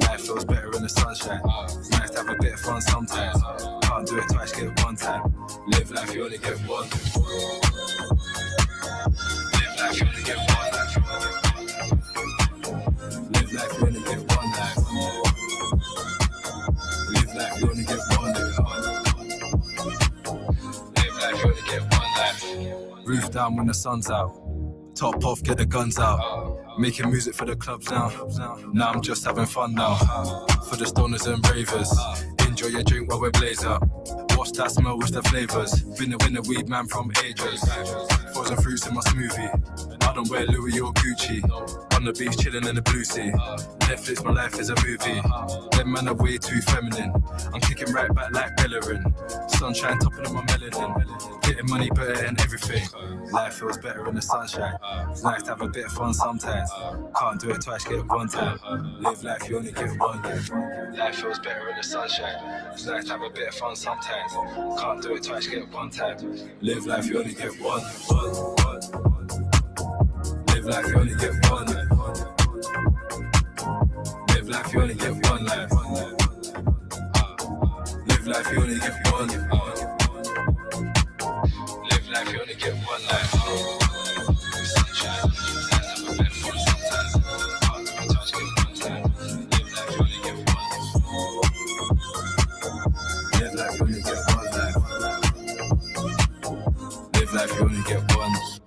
Life feels better in the sunshine. It's nice to have a bit of fun sometimes. Can't do it twice, get one time. Live life, you only get one. Live life, you only get one life. Live life, you only get one life. Live life, you only get one life. Live life, you only get one life. Roof down when the sun's out. Top off, get the guns out. Making music for the clubs now. Now I'm just having fun now. For the stoners and ravers. Enjoy your drink while we blaze up. Watch that smell, wish the flavors. Been a weed man from ages. Frozen fruits in my smoothie. I don't wear Louis or Gucci. On the beach chilling in the blue sea. Netflix, my life is a movie. Them man are way too feminine. I'm kicking right back like Bellerin. Sunshine topping up my melanin. Getting money better than everything. Life feels better in the sunshine. It's nice to have a bit of fun sometimes. Can't do it twice, get one time. Live life, you only get one life. Life feels better in the sunshine. It's nice to have a bit of fun sometimes. Can't do it twice, get one time. Live life, you only get one. Live life, you only get one life. Live life, you only get one life. Live life, you only get one. Live life, you only get one life. Sunshine, nice to have a bit of fun sometimes. Can't do it twice, get one time. Live life, you only get one. Live life, you only get one life. Live life, you only get one.